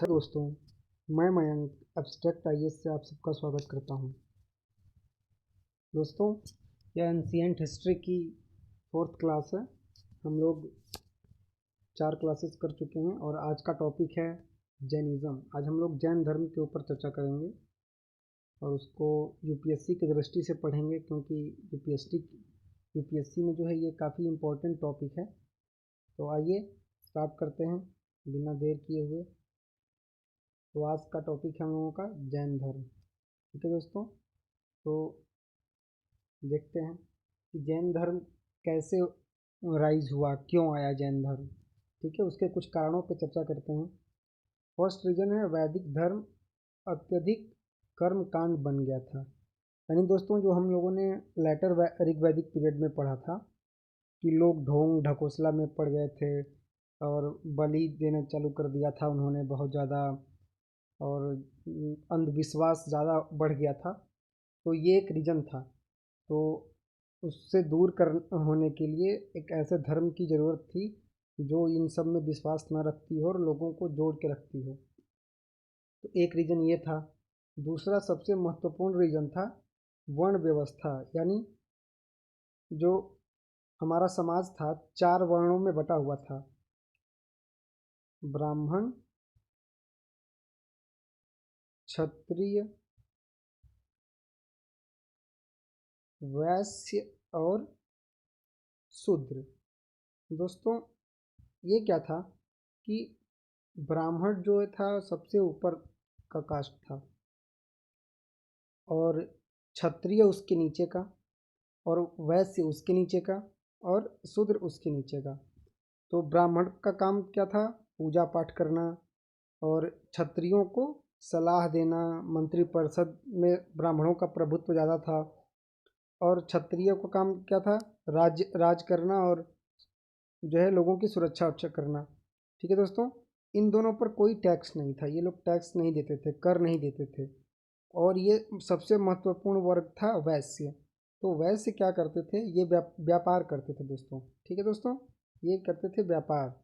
Hello दोस्तों, मैं Mayank abstract IAS से आप सबका स्वागत करता हूं। दोस्तों, यह एंशिएंट हिस्ट्री की 4th क्लास है। हम लोग 4 क्लासेस कर चुके हैं और आज का टॉपिक है जैनिज़्म। आज हम लोग जैन धर्म के ऊपर चर्चा करेंगे और उसको यूपीएससी की दृष्टि से पढ़ेंगे, क्योंकि यूपीएससी में जो है ये काफ़ी इम्पोर्टेंट टॉपिक है। तो आइए स्टार्ट करते हैं बिना देर किए हुए। तो आज का टॉपिक है हम लोगों का जैन धर्म। ठीक है दोस्तों, तो देखते हैं कि जैन धर्म कैसे राइज हुआ, क्यों आया जैन धर्म। ठीक है, उसके कुछ कारणों पर चर्चा करते हैं। फर्स्ट रीजन है वैदिक धर्म अत्यधिक कर्म कांड बन गया था। यानी दोस्तों, जो हम लोगों ने लेटर ऋग्वैदिक पीरियड में पढ़ा था कि लोग ढोंग ढकोसला में पड़ गए थे और बलि देना चालू कर दिया था उन्होंने बहुत ज़्यादा, और अंधविश्वास ज़्यादा बढ़ गया था। तो ये एक रीज़न था। तो उससे दूर कर होने के लिए एक ऐसे धर्म की ज़रूरत थी जो इन सब में विश्वास न रखती हो और लोगों को जोड़ के रखती हो। तो एक रीज़न ये था। दूसरा सबसे महत्वपूर्ण रीज़न था वर्ण व्यवस्था। यानी जो हमारा समाज था 4 वर्णों में बटा हुआ था: ब्राह्मण, क्षत्रिय, वैश्य और शूद्र। दोस्तों, ये क्या था कि ब्राह्मण जो था सबसे ऊपर का कास्ट था, और क्षत्रिय उसके नीचे का, और वैश्य उसके नीचे का, और शूद्र उसके नीचे का। तो ब्राह्मण का काम क्या था? पूजा पाठ करना, और क्षत्रियों को सलाह देना। मंत्रिपरिषद में ब्राह्मणों का प्रभुत्व ज़्यादा था। और क्षत्रिय का काम क्या था? राज करना और जो है लोगों की सुरक्षा उच्छा करना। ठीक है दोस्तों, इन दोनों पर कोई टैक्स नहीं था। ये लोग टैक्स नहीं देते थे, कर नहीं देते थे। और ये सबसे महत्वपूर्ण वर्ग था वैश्य। तो वैश्य क्या करते थे? ये व्यापार करते थे दोस्तों। ठीक है दोस्तों, ये करते थे व्यापार,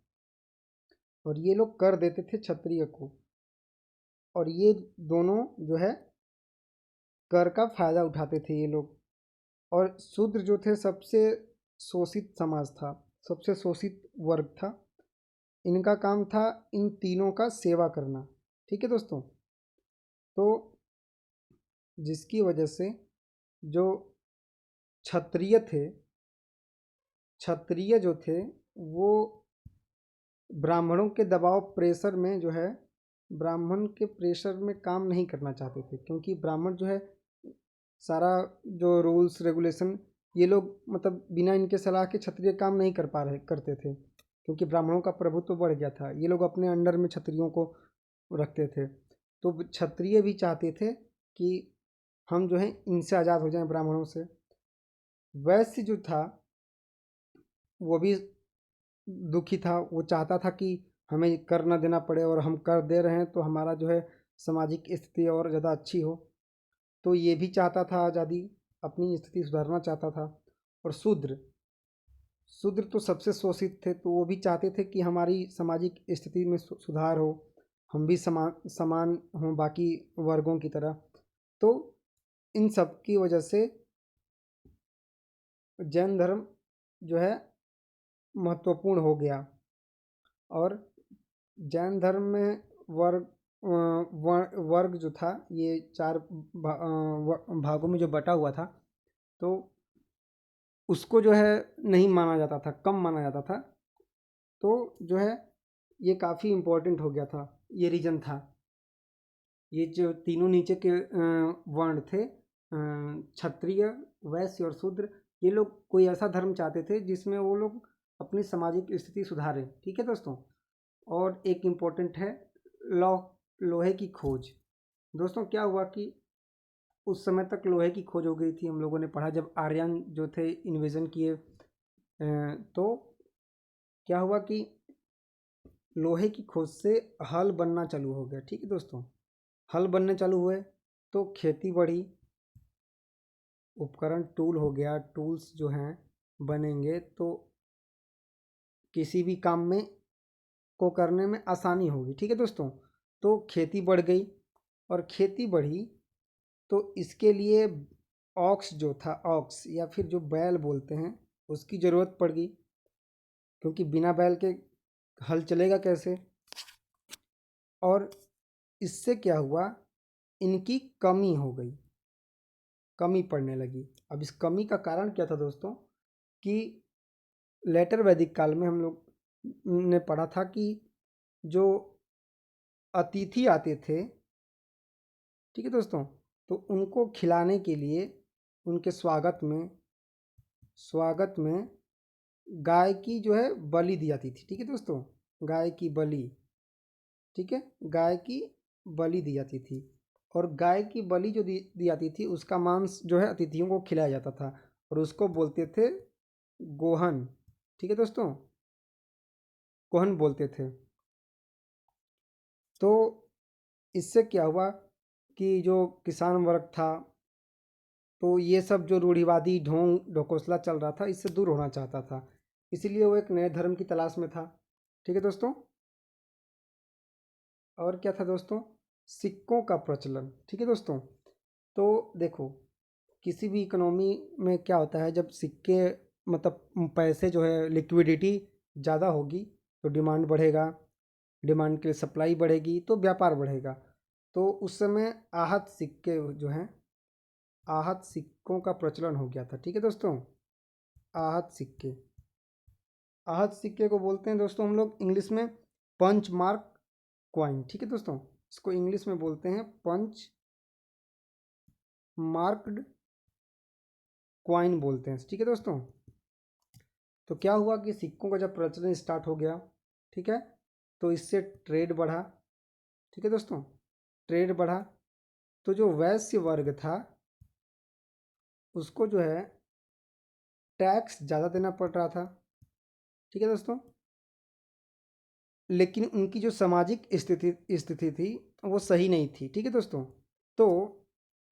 और ये लोग कर देते थे क्षत्रिय को। और ये दोनों जो है कर का फायदा उठाते थे ये लोग। और शूद्र जो थे सबसे शोषित समाज था, सबसे शोषित वर्ग था। इनका काम था इन तीनों का सेवा करना। ठीक है दोस्तों, तो जिसकी वजह से जो क्षत्रिय थे, क्षत्रिय जो थे वो ब्राह्मणों के दबाव प्रेशर में जो है, ब्राह्मण के प्रेशर में काम नहीं करना चाहते थे। क्योंकि ब्राह्मण जो है सारा जो रूल्स रेगुलेशन, ये लोग मतलब बिना इनके सलाह के क्षत्रिय काम नहीं करते थे। क्योंकि ब्राह्मणों का प्रभुत्व बढ़ गया था, ये लोग अपने अंडर में क्षत्रियों को रखते थे। तो क्षत्रिय भी चाहते थे कि हम जो है इनसे आज़ाद हो जाएं, ब्राह्मणों से। वैश्य जो था वो भी दुखी था। वो चाहता था कि हमें कर ना देना पड़े, और हम कर दे रहे हैं तो हमारा जो है सामाजिक स्थिति और ज़्यादा अच्छी हो। तो ये भी चाहता था आज़ादी, अपनी स्थिति सुधारना चाहता था। और शूद्र शूद्र तो सबसे शोषित थे, तो वो भी चाहते थे कि हमारी सामाजिक स्थिति में सुधार हो, हम भी समान समान हों बाकी वर्गों की तरह। तो इन सब की वजह से जैन धर्म जो है महत्वपूर्ण हो गया। और जैन धर्म में वर्ग जो था ये 4 भागों में जो बटा हुआ था, तो उसको जो है नहीं माना जाता था, कम माना जाता था। तो जो है ये काफ़ी इम्पोर्टेंट हो गया था। ये रीजन था। ये जो तीनों नीचे के वर्ण थे, क्षत्रिय, वैश्य और शूद्र, ये लोग कोई ऐसा धर्म चाहते थे जिसमें वो लोग अपनी सामाजिक स्थिति सुधारें। ठीक है दोस्तों, और एक इम्पोर्टेंट है लोहे की खोज। दोस्तों, क्या हुआ कि उस समय तक लोहे की खोज हो गई थी, हम लोगों ने पढ़ा जब आर्यन जो थे इन्वेजन किए। तो क्या हुआ कि लोहे की खोज से हल बनना चालू हो गया। ठीक है दोस्तों, हल बनने चालू हुए तो खेती बढ़ी, उपकरण टूल हो गया। टूल्स जो हैं बनेंगे तो किसी भी काम में को करने में आसानी होगी। ठीक है दोस्तों, तो खेती बढ़ गई, और खेती बढ़ी तो इसके लिए ऑक्स जो था, ऑक्स या फिर जो बैल बोलते हैं, उसकी ज़रूरत पड़ गई, क्योंकि बिना बैल के हल चलेगा कैसे। और इससे क्या हुआ, इनकी कमी हो गई, कमी पड़ने लगी। अब इस कमी का कारण क्या था दोस्तों, कि लेटर वैदिक काल में हम लोग ने पढ़ा था कि जो अतिथि आते थे, ठीक है दोस्तों, तो उनको खिलाने के लिए उनके स्वागत में गाय की जो है बलि दी जाती थी। ठीक है दोस्तों, गाय की बलि, ठीक है, गाय की बलि दी जाती थी। और गाय की बलि जो दी जाती थी, उसका मांस जो है अतिथियों को खिलाया जाता था, और उसको बोलते थे गोहन। ठीक है दोस्तों, गोहन बोलते थे। तो इससे क्या हुआ कि जो किसान वर्ग था, तो ये सब जो रूढ़िवादी ढोंग ढकोसला चल रहा था, इससे दूर होना चाहता था, इसीलिए वो एक नए धर्म की तलाश में था। ठीक है दोस्तों, और क्या था दोस्तों, सिक्कों का प्रचलन। ठीक है दोस्तों, तो देखो, किसी भी इकोनॉमी में क्या होता है, जब सिक्के मतलब पैसे जो है लिक्विडिटी ज़्यादा होगी तो डिमांड बढ़ेगा, डिमांड के सप्लाई बढ़ेगी तो व्यापार बढ़ेगा। तो उस समय आहत सिक्के जो हैं, आहत सिक्कों का प्रचलन हो गया था। ठीक है दोस्तों, आहत सिक्के, आहत सिक्के को बोलते हैं दोस्तों हम लोग इंग्लिश में पंच मार्क क्वाइन। ठीक है दोस्तों, इसको इंग्लिश में बोलते हैं पंच मार्क्ड क्वाइन बोलते हैं। ठीक है दोस्तों, तो क्या हुआ कि सिक्कों का जब प्रचलन स्टार्ट हो गया, ठीक है, तो इससे ट्रेड बढ़ा। ठीक है दोस्तों, ट्रेड बढ़ा तो जो वैश्य वर्ग था उसको जो है टैक्स ज़्यादा देना पड़ रहा था। ठीक है दोस्तों, लेकिन उनकी जो सामाजिक स्थिति थी वो सही नहीं थी। ठीक है दोस्तों, तो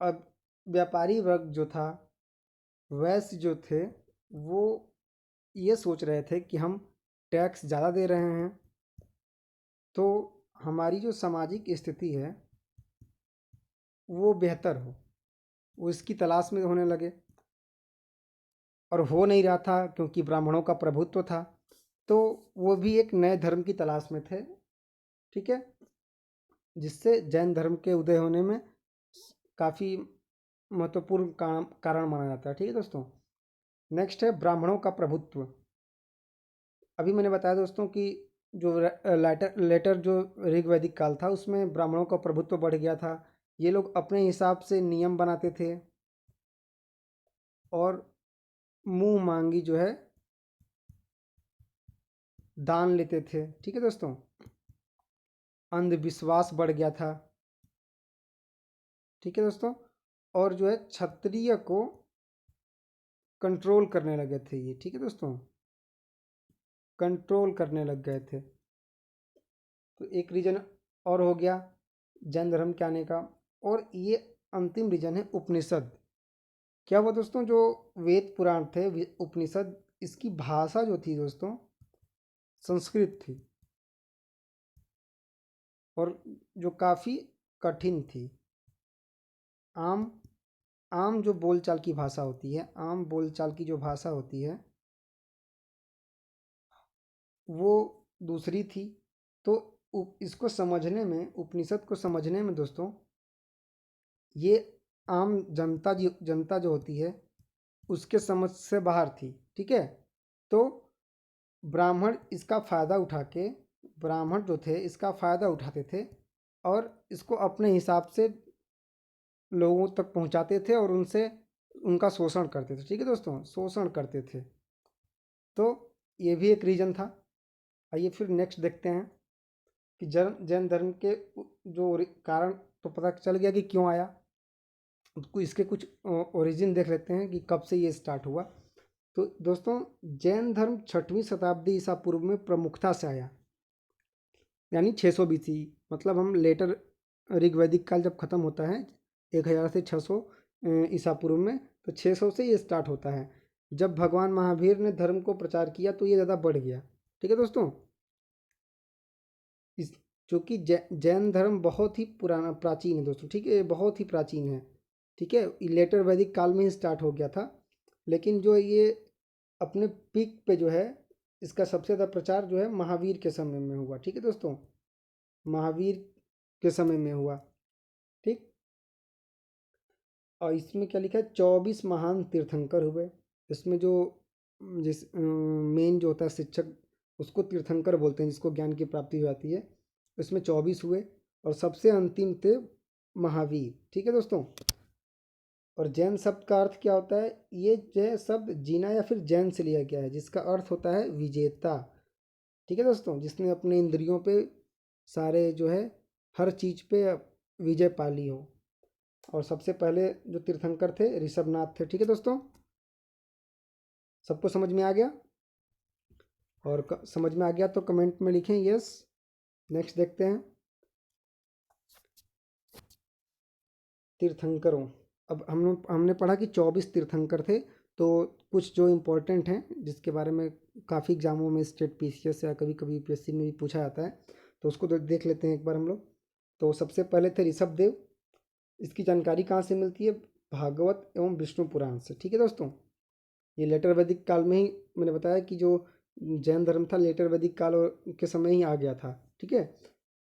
अब व्यापारी वर्ग जो था, वैश्य जो थे, वो ये सोच रहे थे कि हम टैक्स ज़्यादा दे रहे हैं तो हमारी जो सामाजिक स्थिति है वो बेहतर हो, वो इसकी तलाश में होने लगे, और हो नहीं रहा था क्योंकि ब्राह्मणों का प्रभुत्व था। तो वो भी एक नए धर्म की तलाश में थे। ठीक है, जिससे जैन धर्म के उदय होने में काफ़ी महत्वपूर्ण कारण माना जाता है। ठीक है दोस्तों, नेक्स्ट है ब्राह्मणों का प्रभुत्व। अभी मैंने बताया दोस्तों कि जो लेटर जो ऋग्वैदिक काल था उसमें ब्राह्मणों का प्रभुत्व बढ़ गया था। ये लोग अपने हिसाब से नियम बनाते थे और मुंह मांगी जो है दान लेते थे। ठीक है दोस्तों, अंधविश्वास बढ़ गया था। ठीक है दोस्तों, और जो है क्षत्रिय को कंट्रोल करने लगे थे ये। ठीक है दोस्तों, कंट्रोल करने लग गए थे। तो एक रीजन और हो गया जैन धर्म के आने का, और ये अंतिम रीजन है उपनिषद। क्या हुआ दोस्तों, जो वेद पुराण थे, उपनिषद, इसकी भाषा जो थी दोस्तों संस्कृत थी, और जो काफ़ी कठिन थी। आम आम जो बोलचाल की भाषा होती है, आम बोलचाल की जो भाषा होती है वो दूसरी थी। तो इसको समझने में, उपनिषद को समझने में दोस्तों, ये आम जनता जो होती है उसके समझ से बाहर थी। ठीक है, तो ब्राह्मण इसका फ़ायदा उठा के, ब्राह्मण जो थे इसका फ़ायदा उठाते थे और इसको अपने हिसाब से लोगों तक पहुंचाते थे और उनसे उनका शोषण करते थे। ठीक है दोस्तों, शोषण करते थे। तो ये भी एक रीज़न था। आइए फिर नेक्स्ट देखते हैं कि जैन धर्म के जो कारण तो पता चल गया कि क्यों आया, उसको इसके कुछ ओरिजिन देख लेते हैं कि कब से ये स्टार्ट हुआ। तो दोस्तों, जैन धर्म 6वीं शताब्दी ईसा पूर्व में प्रमुखता से आया, यानी 600 BC। मतलब हम लेटर ऋग्वैदिक काल जब ख़त्म होता है 1000 से 600 ईसा पूर्व में, तो 600 से ये स्टार्ट होता है। जब भगवान महावीर ने धर्म को प्रचार किया तो ये ज़्यादा बढ़ गया। ठीक है दोस्तों, इस क्योंकि जैन धर्म बहुत ही पुराना प्राचीन है दोस्तों, ठीक है, बहुत ही प्राचीन है, ठीक है। लेटर वैदिक काल में ही स्टार्ट हो गया था, लेकिन जो ये अपने पीक पे जो है, इसका सबसे ज़्यादा प्रचार जो है महावीर के समय में हुआ, ठीक है दोस्तों, महावीर के समय में हुआ, ठीक। और इसमें क्या लिखा है, 24 महान तीर्थंकर हुए। इसमें जो जिस मेन जो होता है शिक्षक, उसको तीर्थंकर बोलते हैं, जिसको ज्ञान की प्राप्ति हो जाती है। इसमें 24 हुए और सबसे अंतिम थे महावीर, ठीक है दोस्तों। और जैन शब्द का अर्थ क्या होता है, ये जो है शब्द जीना या फिर जैन से लिया गया है, जिसका अर्थ होता है विजेता, ठीक है दोस्तों, जिसने अपने इंद्रियों पे सारे जो है हर चीज पे विजय पा ली हो। और सबसे पहले जो तीर्थंकर थे ऋषभनाथ थे, ठीक है दोस्तों। सबको समझ में आ गया? और समझ में आ गया तो कमेंट में लिखें यस। नेक्स्ट देखते हैं तीर्थंकरों। अब हमने पढ़ा कि 24 तीर्थंकर थे। तो कुछ जो इम्पोर्टेंट हैं, जिसके बारे में काफ़ी एग्जामों में स्टेट पीसीएस या कभी कभी यूपीएससी में भी पूछा जाता है, तो उसको तो देख लेते हैं एक बार हम लोग। तो सबसे पहले थे ऋषभ देव। इसकी जानकारी कहाँ से मिलती है, भागवत एवं विष्णु पुराण से, ठीक है दोस्तों। ये लेटर वैदिक काल में ही मैंने बताया कि जो जैन धर्म था लेटर वैदिक काल के समय ही आ गया था, ठीक है।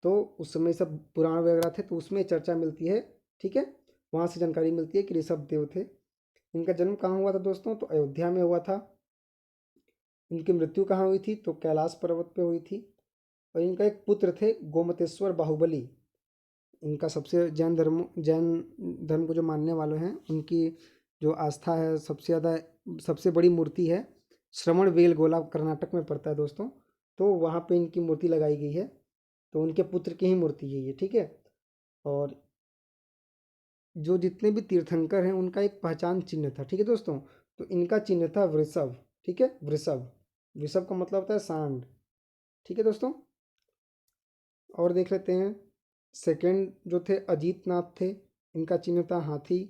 तो उस समय सब पुराण वगैरह थे, तो उसमें चर्चा मिलती है, ठीक है। वहाँ से जानकारी मिलती है कि ऋषभ देव थे। इनका जन्म कहाँ हुआ था दोस्तों, तो अयोध्या में हुआ था। इनकी मृत्यु कहाँ हुई थी, तो कैलाश पर्वत पे हुई थी। और इनका एक पुत्र थे गोमतेश्वर बाहुबली। इनका सबसे जैन धर्म को जो मानने वाले हैं, उनकी जो आस्था है, सबसे ज़्यादा सबसे बड़ी मूर्ति है श्रवण बेलगोला, कर्नाटक में पड़ता है दोस्तों। तो वहाँ पे इनकी मूर्ति लगाई गई है। तो उनके पुत्र की ही मूर्ति है ये, ठीक है। और जो जितने भी तीर्थंकर हैं उनका एक पहचान चिन्ह था, ठीक है दोस्तों। तो इनका चिन्ह था वृषभ, ठीक है, वृषभ। वृषभ का मतलब होता है सांड, ठीक है दोस्तों। और देख लेते हैं सेकंड जो थे अजीत नाथ थे। इनका चिन्ह था हाथी।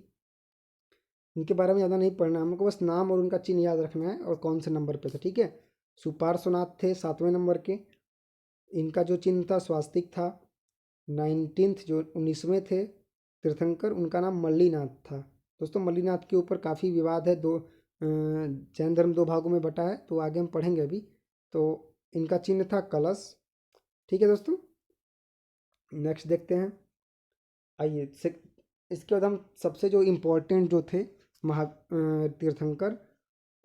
इनके बारे में ज़्यादा नहीं पढ़ना है हमको, बस नाम और उनका चिन्ह याद रखना है और कौन से नंबर पे था, ठीक है। सुपार्श्वनाथ थे 7वें नंबर के। इनका जो चिन्ह था स्वास्तिक था। 19th जो 19वें थे तीर्थंकर, उनका नाम मल्लीनाथ था। दोस्तों मल्लीनाथ के ऊपर काफ़ी विवाद है, दो जैन धर्म दो भागों में बटा है, तो आगे हम पढ़ेंगे अभी। तो इनका चिन्ह था कलश, ठीक है दोस्तों। नेक्स्ट देखते हैं, आइए इसके बाद हम सबसे जो इम्पोर्टेंट जो थे तीर्थंकर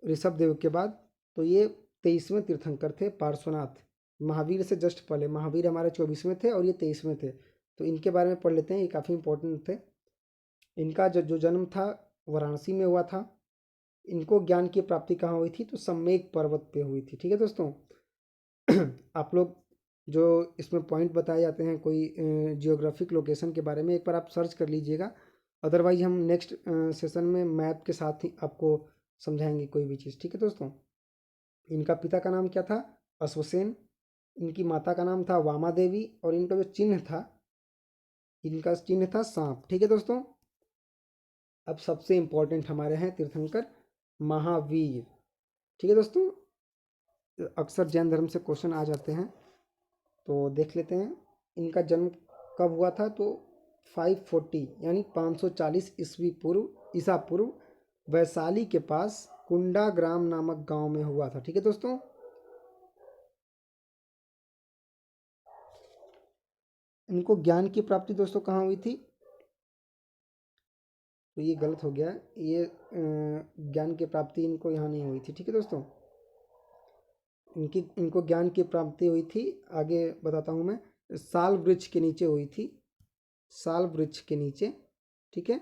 ऋषभ देव के बाद, तो ये 23वें तीर्थंकर थे पार्श्वनाथ। महावीर से जस्ट पहले, महावीर हमारे 24वें थे और ये 23वें थे। तो इनके बारे में पढ़ लेते हैं, ये काफ़ी इंपॉर्टेंट थे। इनका जो जन्म था वाराणसी में हुआ था। इनको ज्ञान की प्राप्ति कहाँ हुई थी, तो सम्मेक पर्वत पे हुई थी, ठीक है दोस्तों। आप लोग जो इसमें पॉइंट बताए जाते हैं कोई जियोग्राफिक लोकेशन के बारे में, एक बार आप सर्च कर लीजिएगा। अदरवाइज हम नेक्स्ट सेशन में मैप के साथ ही आपको समझाएंगे कोई भी चीज़, ठीक है दोस्तों। इनका पिता का नाम क्या था, अश्वसेन। इनकी माता का नाम था वामा देवी। और इनका जो चिन्ह था, इनका चिन्ह था सांप, ठीक है दोस्तों। अब सबसे इंपॉर्टेंट हमारे हैं तीर्थंकर महावीर, ठीक है दोस्तों। अक्सर जैन धर्म से क्वेश्चन आ जाते हैं, तो देख लेते हैं। इनका जन्म कब हुआ था, तो 540 यानी 540 ईसा पूर्व वैशाली के पास कुंडा ग्राम नामक गांव में हुआ था, ठीक है दोस्तों। इनको ज्ञान की प्राप्ति दोस्तों कहाँ हुई थी, तो ये गलत हो गया, ये ज्ञान की प्राप्ति इनको यहाँ नहीं हुई थी, ठीक है दोस्तों। इनको ज्ञान की प्राप्ति हुई थी, आगे बताता हूँ मैं, साल वृक्ष के नीचे हुई थी, साल वृक्ष के नीचे, ठीक है,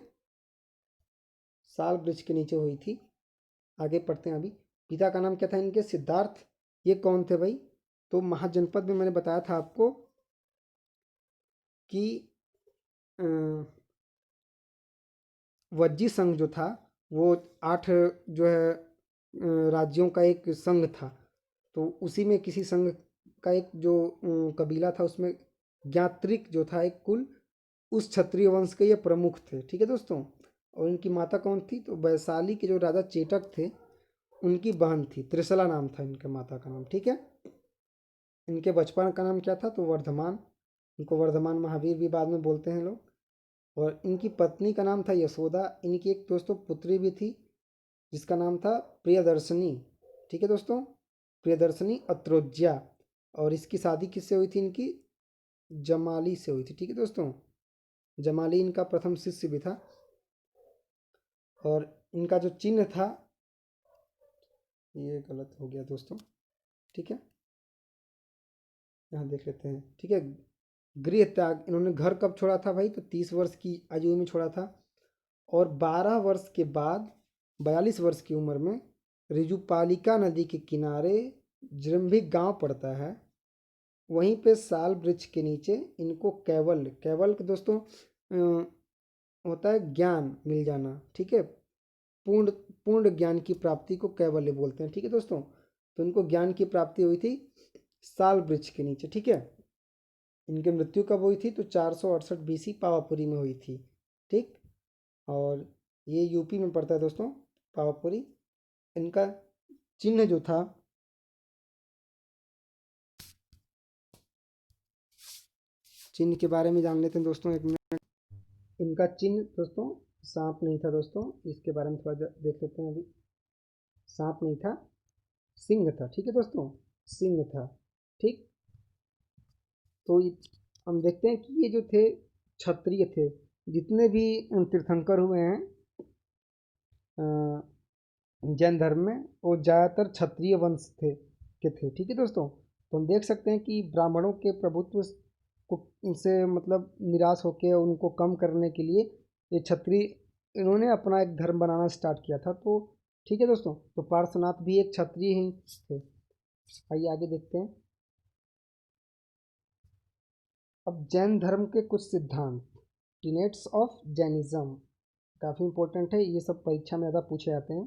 साल वृक्ष के नीचे हुई थी। आगे पढ़ते हैं अभी। पिता का नाम क्या था इनके, सिद्धार्थ। ये कौन थे भाई, तो महाजनपद में मैंने बताया था आपको कि वज्जी संघ जो था वो 8 जो है राज्यों का एक संघ था। तो उसी में किसी संघ का एक जो कबीला था, उसमें ज्ञात्रिक जो था एक कुल, उस क्षत्रिय वंश के ये प्रमुख थे, ठीक है दोस्तों। और इनकी माता कौन थी, तो वैशाली के जो राजा चेटक थे उनकी बहन थी, त्रिशला नाम था इनके माता का नाम, ठीक है। इनके बचपन का नाम क्या था, तो वर्धमान। इनको वर्धमान महावीर भी बाद में बोलते हैं लोग। और इनकी पत्नी का नाम था यशोदा। इनकी एक दोस्तों पुत्री भी थी जिसका नाम था प्रियदर्शनी। ठीक है दोस्तों, प्रियदर्शनी अत्रोज्या। और इसकी शादी किससे हुई थी? इनकी जमाली से हुई थी। ठीक है दोस्तों, जमाली इनका प्रथम शिष्य भी था। और इनका जो चिन्ह था, ये गलत हो गया दोस्तों, ठीक है, यहाँ देख लेते हैं। ठीक है, गृह त्याग, इन्होंने घर कब छोड़ा था भाई? तो 30 वर्ष की आयु में छोड़ा था। और 12 वर्ष के बाद 42 वर्ष की उम्र में रिजुपालिका नदी के किनारे जृंभिक गांव पड़ता है, वहीं पे साल वृक्ष के नीचे इनको कैवल्य, कैवल्य के दोस्तों होता है ज्ञान मिल जाना। ठीक है, पूर्ण पूर्ण ज्ञान की प्राप्ति को कैवल्य बोलते हैं। ठीक है दोस्तों, तो इनको ज्ञान की प्राप्ति हुई थी साल वृक्ष के नीचे। ठीक है, इनकी मृत्यु कब हुई थी? तो 468 BC पावापुरी में हुई थी। ठीक, और ये यूपी में पड़ता है दोस्तों, पावापुरी। इनका चिन्ह जो था, चिन्ह के बारे में जान लेते हैं दोस्तों, एक मिनट। इनका चिन्ह दोस्तों सांप नहीं था दोस्तों, इसके बारे में थोड़ा देख लेते हैं। अभी सांप नहीं था, सिंह था। ठीक है दोस्तों, सिंह था। ठीक, तो हम देखते हैं कि ये जो थे क्षत्रिय थे। जितने भी तीर्थंकर हुए हैं जैन धर्म में, वो ज़्यादातर क्षत्रिय वंश थे। ठीक है दोस्तों, तो हम देख सकते हैं कि ब्राह्मणों के प्रभुत्व को से मतलब निराश होकर उनको कम करने के लिए ये क्षत्रिय, इन्होंने अपना एक धर्म बनाना स्टार्ट किया था। तो ठीक है दोस्तों, तो पार्श्वनाथ भी एक क्षत्रिय ही थे। आइए आगे देखते हैं। अब जैन धर्म के कुछ सिद्धांत, टीनेट्स ऑफ जैनिज्म, काफ़ी इंपॉर्टेंट है, ये सब परीक्षा में ज़्यादा पूछे जाते हैं।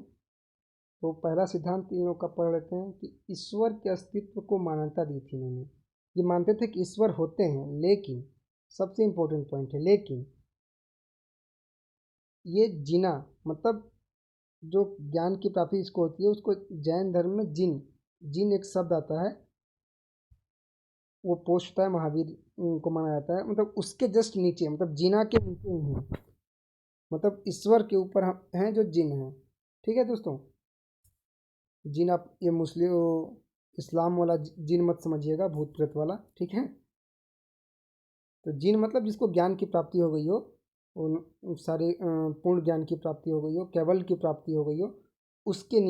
तो पहला सिद्धांत इन लोगों का पढ़ लेते हैं कि ईश्वर के अस्तित्व को मान्यता दी थी इन्होंने। ये मानते थे कि ईश्वर होते हैं, लेकिन सबसे इम्पोर्टेंट पॉइंट है, लेकिन ये जीना, मतलब जो ज्ञान की प्राप्ति इसको होती है, उसको जैन धर्म में जिन, जिन एक शब्द आता है, वो पोषता है महावीर को माना जाता है। मतलब उसके जस्ट नीचे, मतलब जीना के नीचे नहीं, मतलब ईश्वर के ऊपर हम हैं जो जिन है। ठीक है दोस्तों, जिन आप ये मुस्लिम इस्लाम वाला जिन मत समझिएगा, भूत प्रेत वाला। ठीक है, तो जिन मतलब जिसको ज्ञान की प्राप्ति हो गई हो, उन सारे पूर्ण ज्ञान की प्राप्ति हो गई हो, केवल की प्राप्ति हो गई हो, उसके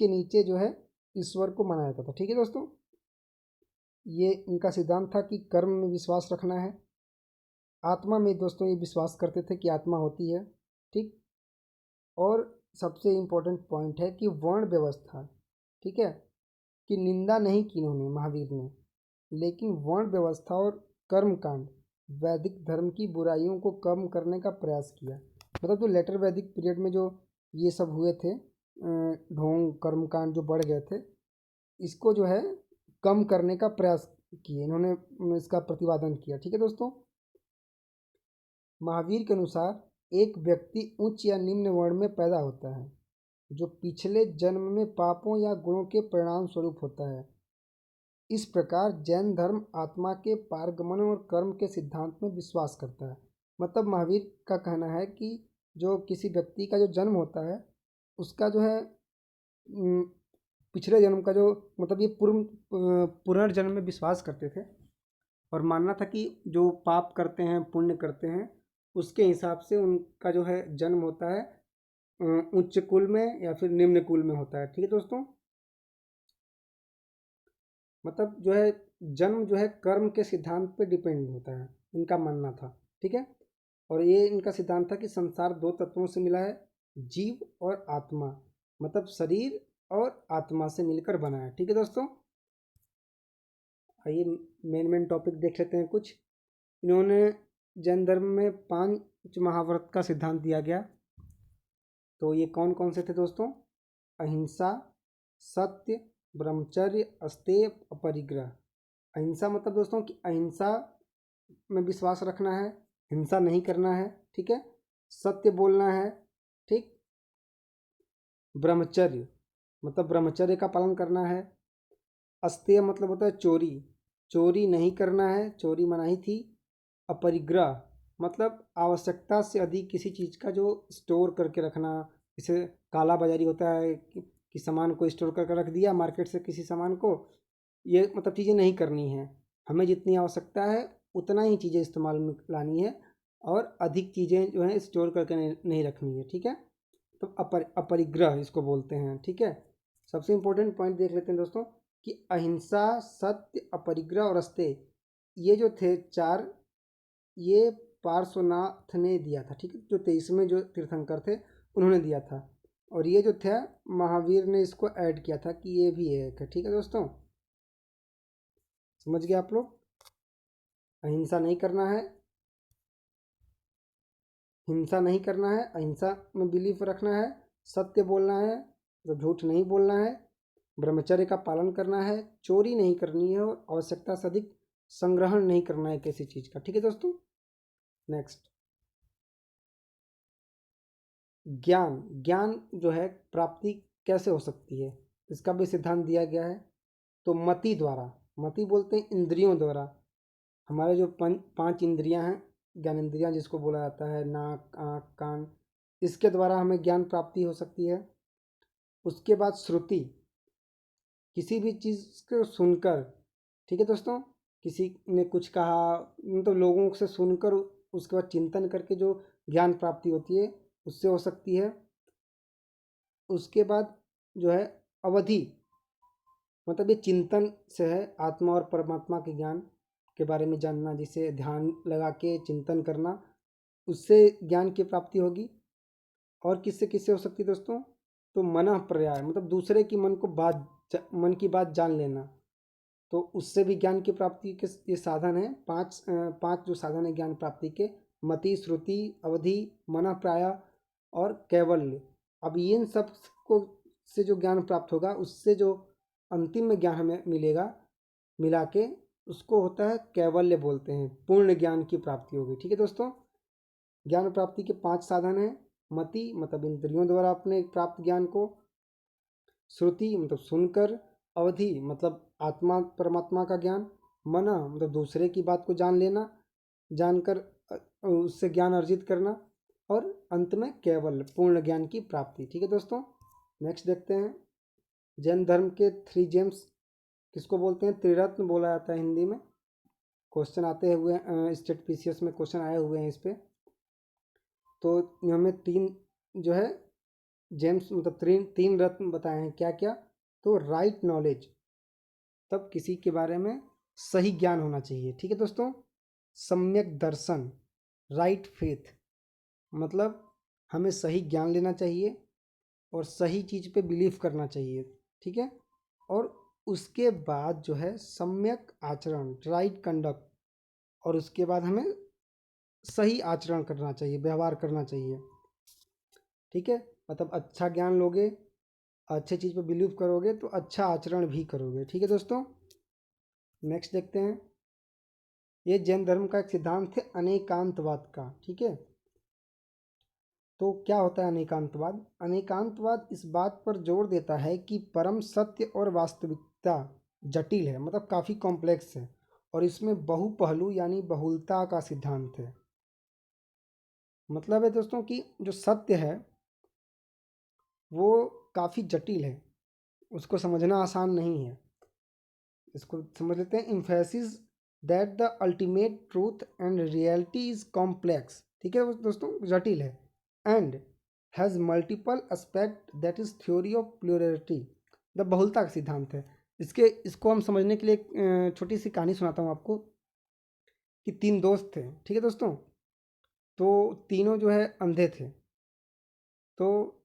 नीचे जो है ईश्वर को माना जाता था। ठीक है दोस्तों, ये इनका सिद्धांत था कि कर्म में विश्वास रखना है। आत्मा में दोस्तों ये विश्वास करते थे कि आत्मा होती है। ठीक, और सबसे इम्पोर्टेंट पॉइंट है कि वर्ण व्यवस्था, ठीक है, कि निंदा नहीं की इन्होंने महावीर ने, लेकिन वर्ण व्यवस्था और कर्म कांड, वैदिक धर्म की बुराइयों को कम करने का प्रयास किया। मतलब जो लेटर वैदिक पीरियड में जो ये सब हुए थे, ढोंग कर्म कांड जो बढ़ गए थे, इसको जो है कम करने का प्रयास किए इन्होंने, इसका प्रतिपादन किया। ठीक है दोस्तों, महावीर के अनुसार एक व्यक्ति उच्च या निम्न वर्ण में पैदा होता है, जो पिछले जन्म में पापों या गुणों के परिणाम स्वरूप होता है। इस प्रकार जैन धर्म आत्मा के पारगमन और कर्म के सिद्धांत में विश्वास करता है। मतलब महावीर का कहना है कि जो किसी व्यक्ति का जो जन्म होता है, उसका जो है पिछले जन्म का जो, मतलब ये पुनर्जन्म में विश्वास करते थे और मानना था कि जो पाप करते हैं पुण्य करते हैं, उसके हिसाब से उनका जो है जन्म होता है उच्च कुल में या फिर निम्न कुल में होता है। ठीक है दोस्तों, मतलब जो है जन्म जो है कर्म के सिद्धांत पे डिपेंड होता है, इनका मानना था। ठीक है, और ये इनका सिद्धांत था कि संसार दो तत्वों से मिला है, जीव और आत्मा, मतलब शरीर और आत्मा से मिलकर बना है। ठीक है दोस्तों, आइए मेन टॉपिक देख लेते हैं कुछ। इन्होंने जैन धर्म में 5 महाव्रत का सिद्धांत दिया गया। तो ये कौन कौन से थे दोस्तों? अहिंसा, सत्य, ब्रह्मचर्य, अस्तेय, अपरिग्रह। अहिंसा मतलब दोस्तों कि अहिंसा में विश्वास रखना है, हिंसा नहीं करना है। ठीक है, सत्य बोलना है। ठीक, ब्रह्मचर्य मतलब ब्रह्मचर्य का पालन करना है। अस्तेय मतलब होता है चोरी, चोरी नहीं करना है, चोरी मनाही थी। अपरिग्रह मतलब आवश्यकता से अधिक किसी चीज़ का जो स्टोर करके रखना, जैसे काला बाजारी होता है कि सामान को स्टोर करके रख दिया मार्केट से किसी सामान को, ये मतलब चीज़ें नहीं करनी है। हमें जितनी आवश्यकता है उतना ही चीज़ें इस्तेमाल में लानी है और अधिक चीज़ें जो है स्टोर करके नहीं रखनी है, ठीक है। तो अपरिग्रह इसको बोलते हैं, ठीक है। सबसे इम्पोर्टेंट पॉइंट देख लेते हैं दोस्तों कि अहिंसा, सत्य, अपरिग्रह और अस्तेय, ये जो थे चार, ये पार्श्वनाथ ने दिया था, ठीक है। जो 23वें जो तीर्थंकर थे उन्होंने दिया था, और ये जो था महावीर ने इसको ऐड किया था कि ये भी एक है, ठीक है दोस्तों। समझ गए आप लोग। अहिंसा नहीं करना है, हिंसा नहीं करना है, अहिंसा में बिलीफ रखना है, सत्य बोलना है, तो झूठ नहीं बोलना है, ब्रह्मचर्य का पालन करना है, चोरी नहीं करनी है और आवश्यकता से अधिक संग्रहण नहीं करना है किसी चीज़ का, ठीक है दोस्तों। नेक्स्ट, ज्ञान। ज्ञान जो है प्राप्ति कैसे हो सकती है, इसका भी सिद्धांत दिया गया है। तो मति द्वारा, मति बोलते हैं इंद्रियों द्वारा। हमारे जो पांच इंद्रियां हैं, ज्ञान इंद्रियां जिसको बोला जाता है, नाक, आँख, कान, इसके द्वारा हमें ज्ञान प्राप्ति हो सकती है। उसके बाद श्रुति, किसी भी चीज़ को सुनकर, ठीक है दोस्तों, किसी ने कुछ कहा तो लोगों से सुनकर उसके बाद चिंतन करके जो ज्ञान प्राप्ति होती है उससे हो सकती है। उसके बाद जो है अवधि, मतलब ये चिंतन से है, आत्मा और परमात्मा के ज्ञान के बारे में जानना, जिसे ध्यान लगा के चिंतन करना, उससे ज्ञान की प्राप्ति होगी। और किससे किससे हो सकती है दोस्तों, तो मनः पर्याय, मतलब दूसरे की मन की बात जान लेना, तो उससे भी ज्ञान की प्राप्ति के ये साधन है। पांच जो साधन है ज्ञान प्राप्ति के, मति, श्रुति, अवधि, मनः प्राय और कैवल्य। अब इन सब को से जो ज्ञान प्राप्त होगा, उससे जो अंतिम में ज्ञान हमें मिलेगा मिला के, उसको होता है कैवल्य बोलते हैं, पूर्ण ज्ञान की प्राप्ति होगी, ठीक है दोस्तों। ज्ञान प्राप्ति के 5 साधन हैं। मति मतलब इंद्रियों द्वारा अपने प्राप्त ज्ञान को, श्रुति मतलब सुनकर, अवधि मतलब आत्मा परमात्मा का ज्ञान, मना मतलब दूसरे की बात को जान लेना, जानकर उससे ज्ञान अर्जित करना, और अंत में केवल पूर्ण ज्ञान की प्राप्ति, ठीक है दोस्तों। नेक्स्ट देखते हैं, जैन धर्म के 3 जेम्स किसको बोलते हैं, त्रिरत्न बोला जाता है हिंदी में। क्वेश्चन आते हुए स्टेट पीसीएस में क्वेश्चन आए हुए हैं इस पे। तो हमें 3 जो है जेम्स मतलब तीन रत्न बताए हैं, क्या क्या, तो राइट नॉलेज, तब किसी के बारे में सही ज्ञान होना चाहिए, ठीक है दोस्तों। सम्यक दर्शन, राइट फेथ, मतलब हमें सही ज्ञान लेना चाहिए और सही चीज़ पे बिलीव करना चाहिए, ठीक है। और उसके बाद जो है सम्यक आचरण, राइट कंडक्ट, और उसके बाद हमें सही आचरण करना चाहिए, व्यवहार करना चाहिए, ठीक है। मतलब अच्छा ज्ञान लोगे, अच्छे चीज़ पे बिलीव करोगे तो अच्छा आचरण भी करोगे, ठीक है दोस्तों। नेक्स्ट देखते हैं, ये जैन धर्म का एक सिद्धांत है अनेकांतवाद का, ठीक है। तो क्या होता है अनेकांतवाद। अनेकांतवाद इस बात पर जोर देता है कि परम सत्य और वास्तविकता जटिल है, मतलब काफ़ी कॉम्प्लेक्स है, और इसमें बहुपहलू यानी बहुलता का सिद्धांत है। मतलब है दोस्तों कि जो सत्य है वो काफ़ी जटिल है, उसको समझना आसान नहीं है। इसको समझ लेते हैं, emphasis that the ultimate truth and reality is complex, ठीक है दोस्तों, जटिल है, and has multiple aspect that is theory of plurality, the बहुलता का सिद्धांत है। इसको हम समझने के लिए एक छोटी सी कहानी सुनाता हूँ आपको, कि 3 दोस्त थे, ठीक है दोस्तों। तो तीनों जो है अंधे थे। तो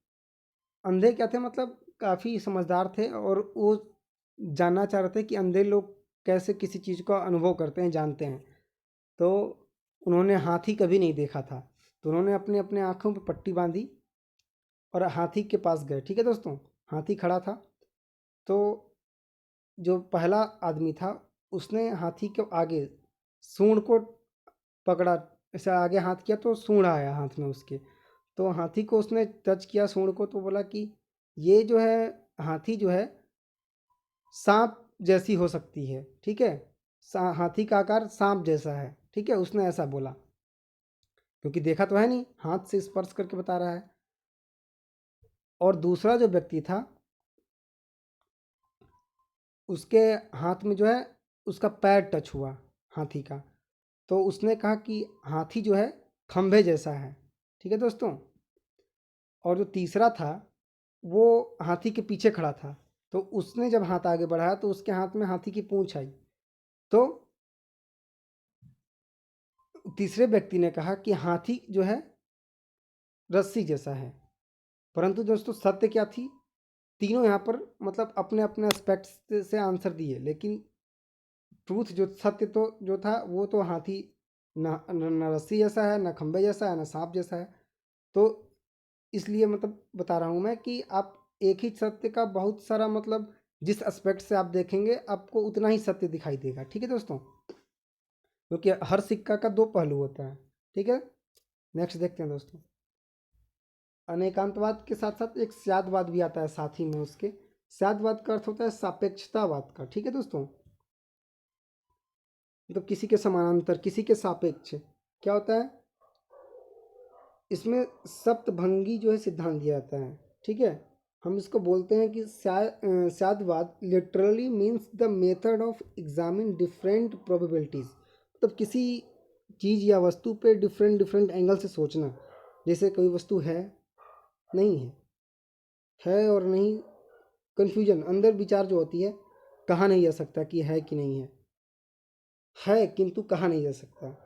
अंधे क्या थे, मतलब काफ़ी समझदार थे, और वो जानना चाह रहे थे कि अंधे लोग कैसे किसी चीज़ का अनुभव करते हैं, जानते हैं। तो उन्होंने हाथी कभी नहीं देखा था, तो उन्होंने अपने अपने आँखों पर पट्टी बांधी और हाथी के पास गए, ठीक है दोस्तों। हाथी खड़ा था, तो जो पहला आदमी था उसने हाथी के आगे सूंड को पकड़ा, ऐसे आगे हाथ किया तो सूंड आया हाथ में उसके। तो हाथी को उसने टच किया सूंड को, तो बोला कि ये जो है हाथी जो है सांप जैसी हो सकती है, ठीक है, हाथी का आकार सांप जैसा है, ठीक है, उसने ऐसा बोला, क्योंकि देखा तो है नहीं, हाथ से स्पर्श करके बता रहा है। और दूसरा जो व्यक्ति था, उसके हाथ में जो है उसका पैर टच हुआ हाथी का, तो उसने कहा कि हाथी जो है खंभे जैसा है, ठीक है दोस्तों। और जो तीसरा था वो हाथी के पीछे खड़ा था, तो उसने जब हाथ आगे बढ़ाया तो उसके हाथ में हाथी की पूंछ आई। तो तीसरे व्यक्ति ने कहा कि हाथी जो है रस्सी जैसा है। परंतु दोस्तों सत्य क्या थी, तीनों यहाँ पर मतलब अपने अपने एस्पेक्ट से आंसर दिए, लेकिन ट्रूथ जो सत्य तो जो था वो तो हाथी न रस्सी जैसा है, न खंबे जैसा है, न सांप जैसा है। तो इसलिए मतलब बता रहा हूँ मैं कि आप एक ही सत्य का बहुत सारा मतलब जिस एस्पेक्ट से आप देखेंगे आपको उतना ही सत्य दिखाई देगा, ठीक है दोस्तों, क्योंकि हर सिक्का का दो पहलू होता है, ठीक है। नेक्स्ट देखते हैं दोस्तों। अनेकांतवाद के साथ साथ एक स्यादवाद भी आता है साथ ही में उसके। स्यादवाद का अर्थ होता है सापेक्षतावाद का, ठीक है दोस्तों, मतलब किसी के समानांतर, किसी के सापेक्ष। क्या होता है इसमें, सप्तभंगी जो है सिद्धांत दिया जाता है, ठीक है। हम इसको बोलते हैं कि Syadvada literally means the method of examine different probabilities, मतलब किसी चीज़ या वस्तु पे डिफरेंट डिफरेंट एंगल से सोचना। जैसे कोई वस्तु है, नहीं है और नहीं, कन्फ्यूजन अंदर विचार जो होती है, कहा नहीं जा सकता कि है कि नहीं है किंतु कहा नहीं जा सकता,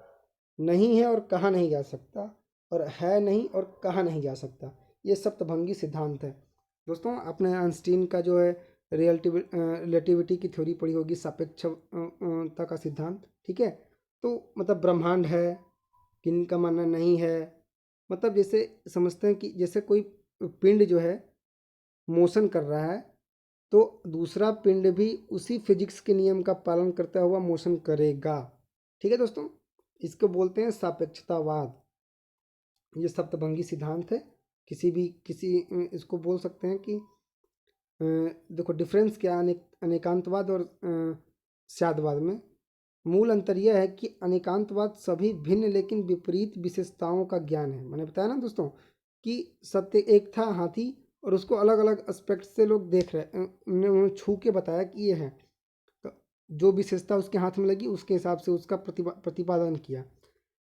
नहीं है और कहा नहीं जा सकता, और है नहीं और कहा नहीं जा सकता। ये सप्तभंगी सिद्धांत है दोस्तों। आपने आइंस्टीन का जो है रिलेटिविटी की थ्योरी पढ़ी होगी, सापेक्षता का सिद्धांत, ठीक है। तो मतलब ब्रह्मांड है, किन का मानना नहीं है, मतलब जैसे समझते हैं कि जैसे कोई पिंड जो है मोशन कर रहा है, तो दूसरा पिंड भी उसी फिजिक्स के नियम का पालन करता हुआ मोशन करेगा, ठीक है दोस्तों। इसको बोलते हैं सापेक्षतावाद। ये सप्तभंगी सिद्धांत है। किसी इसको बोल सकते हैं कि देखो डिफरेंस क्या अनेकांतवाद और स्यादवाद में। मूल अंतर यह है कि अनेकांतवाद सभी भिन्न लेकिन विपरीत विशेषताओं का ज्ञान है। मैंने बताया ना दोस्तों कि सत्य एक था हाथी, और उसको अलग अलग एस्पेक्ट से लोग देख रहे, उन्होंने छू के बताया कि ये है, तो जो विशेषता उसके हाथ में लगी उसके हिसाब से उसका प्रतिपादन किया।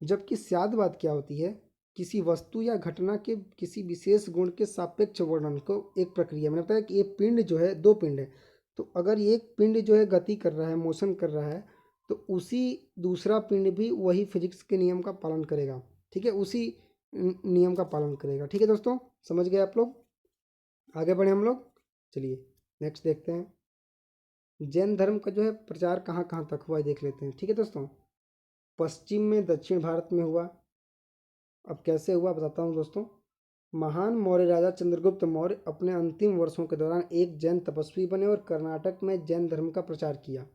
जबकि स्यादवाद क्या होती है, किसी वस्तु या घटना के किसी विशेष गुण के सापेक्ष वर्णन को एक प्रक्रिया। मैंने बताया कि ये पिंड जो है, दो पिंड है, तो अगर एक पिंड जो है गति कर रहा है, मोशन कर रहा है, तो उसी दूसरा पिंड भी वही फिजिक्स के नियम का पालन करेगा, ठीक है, उसी नियम का पालन करेगा, ठीक है दोस्तों। समझ गए आप लोग? आगे बढ़े हम लोग, चलिए नेक्स्ट देखते हैं। जैन धर्म का जो है प्रचार कहाँ कहाँ तक हुआ है देख लेते हैं, ठीक है दोस्तों। पश्चिम में, दक्षिण भारत में हुआ। अब कैसे हुआ बताता हूँ दोस्तों। महान मौर्य राजा चंद्रगुप्त मौर्य अपने अंतिम वर्षों के दौरान एक जैन तपस्वी बने और कर्नाटक में जैन धर्म का प्रचार किया।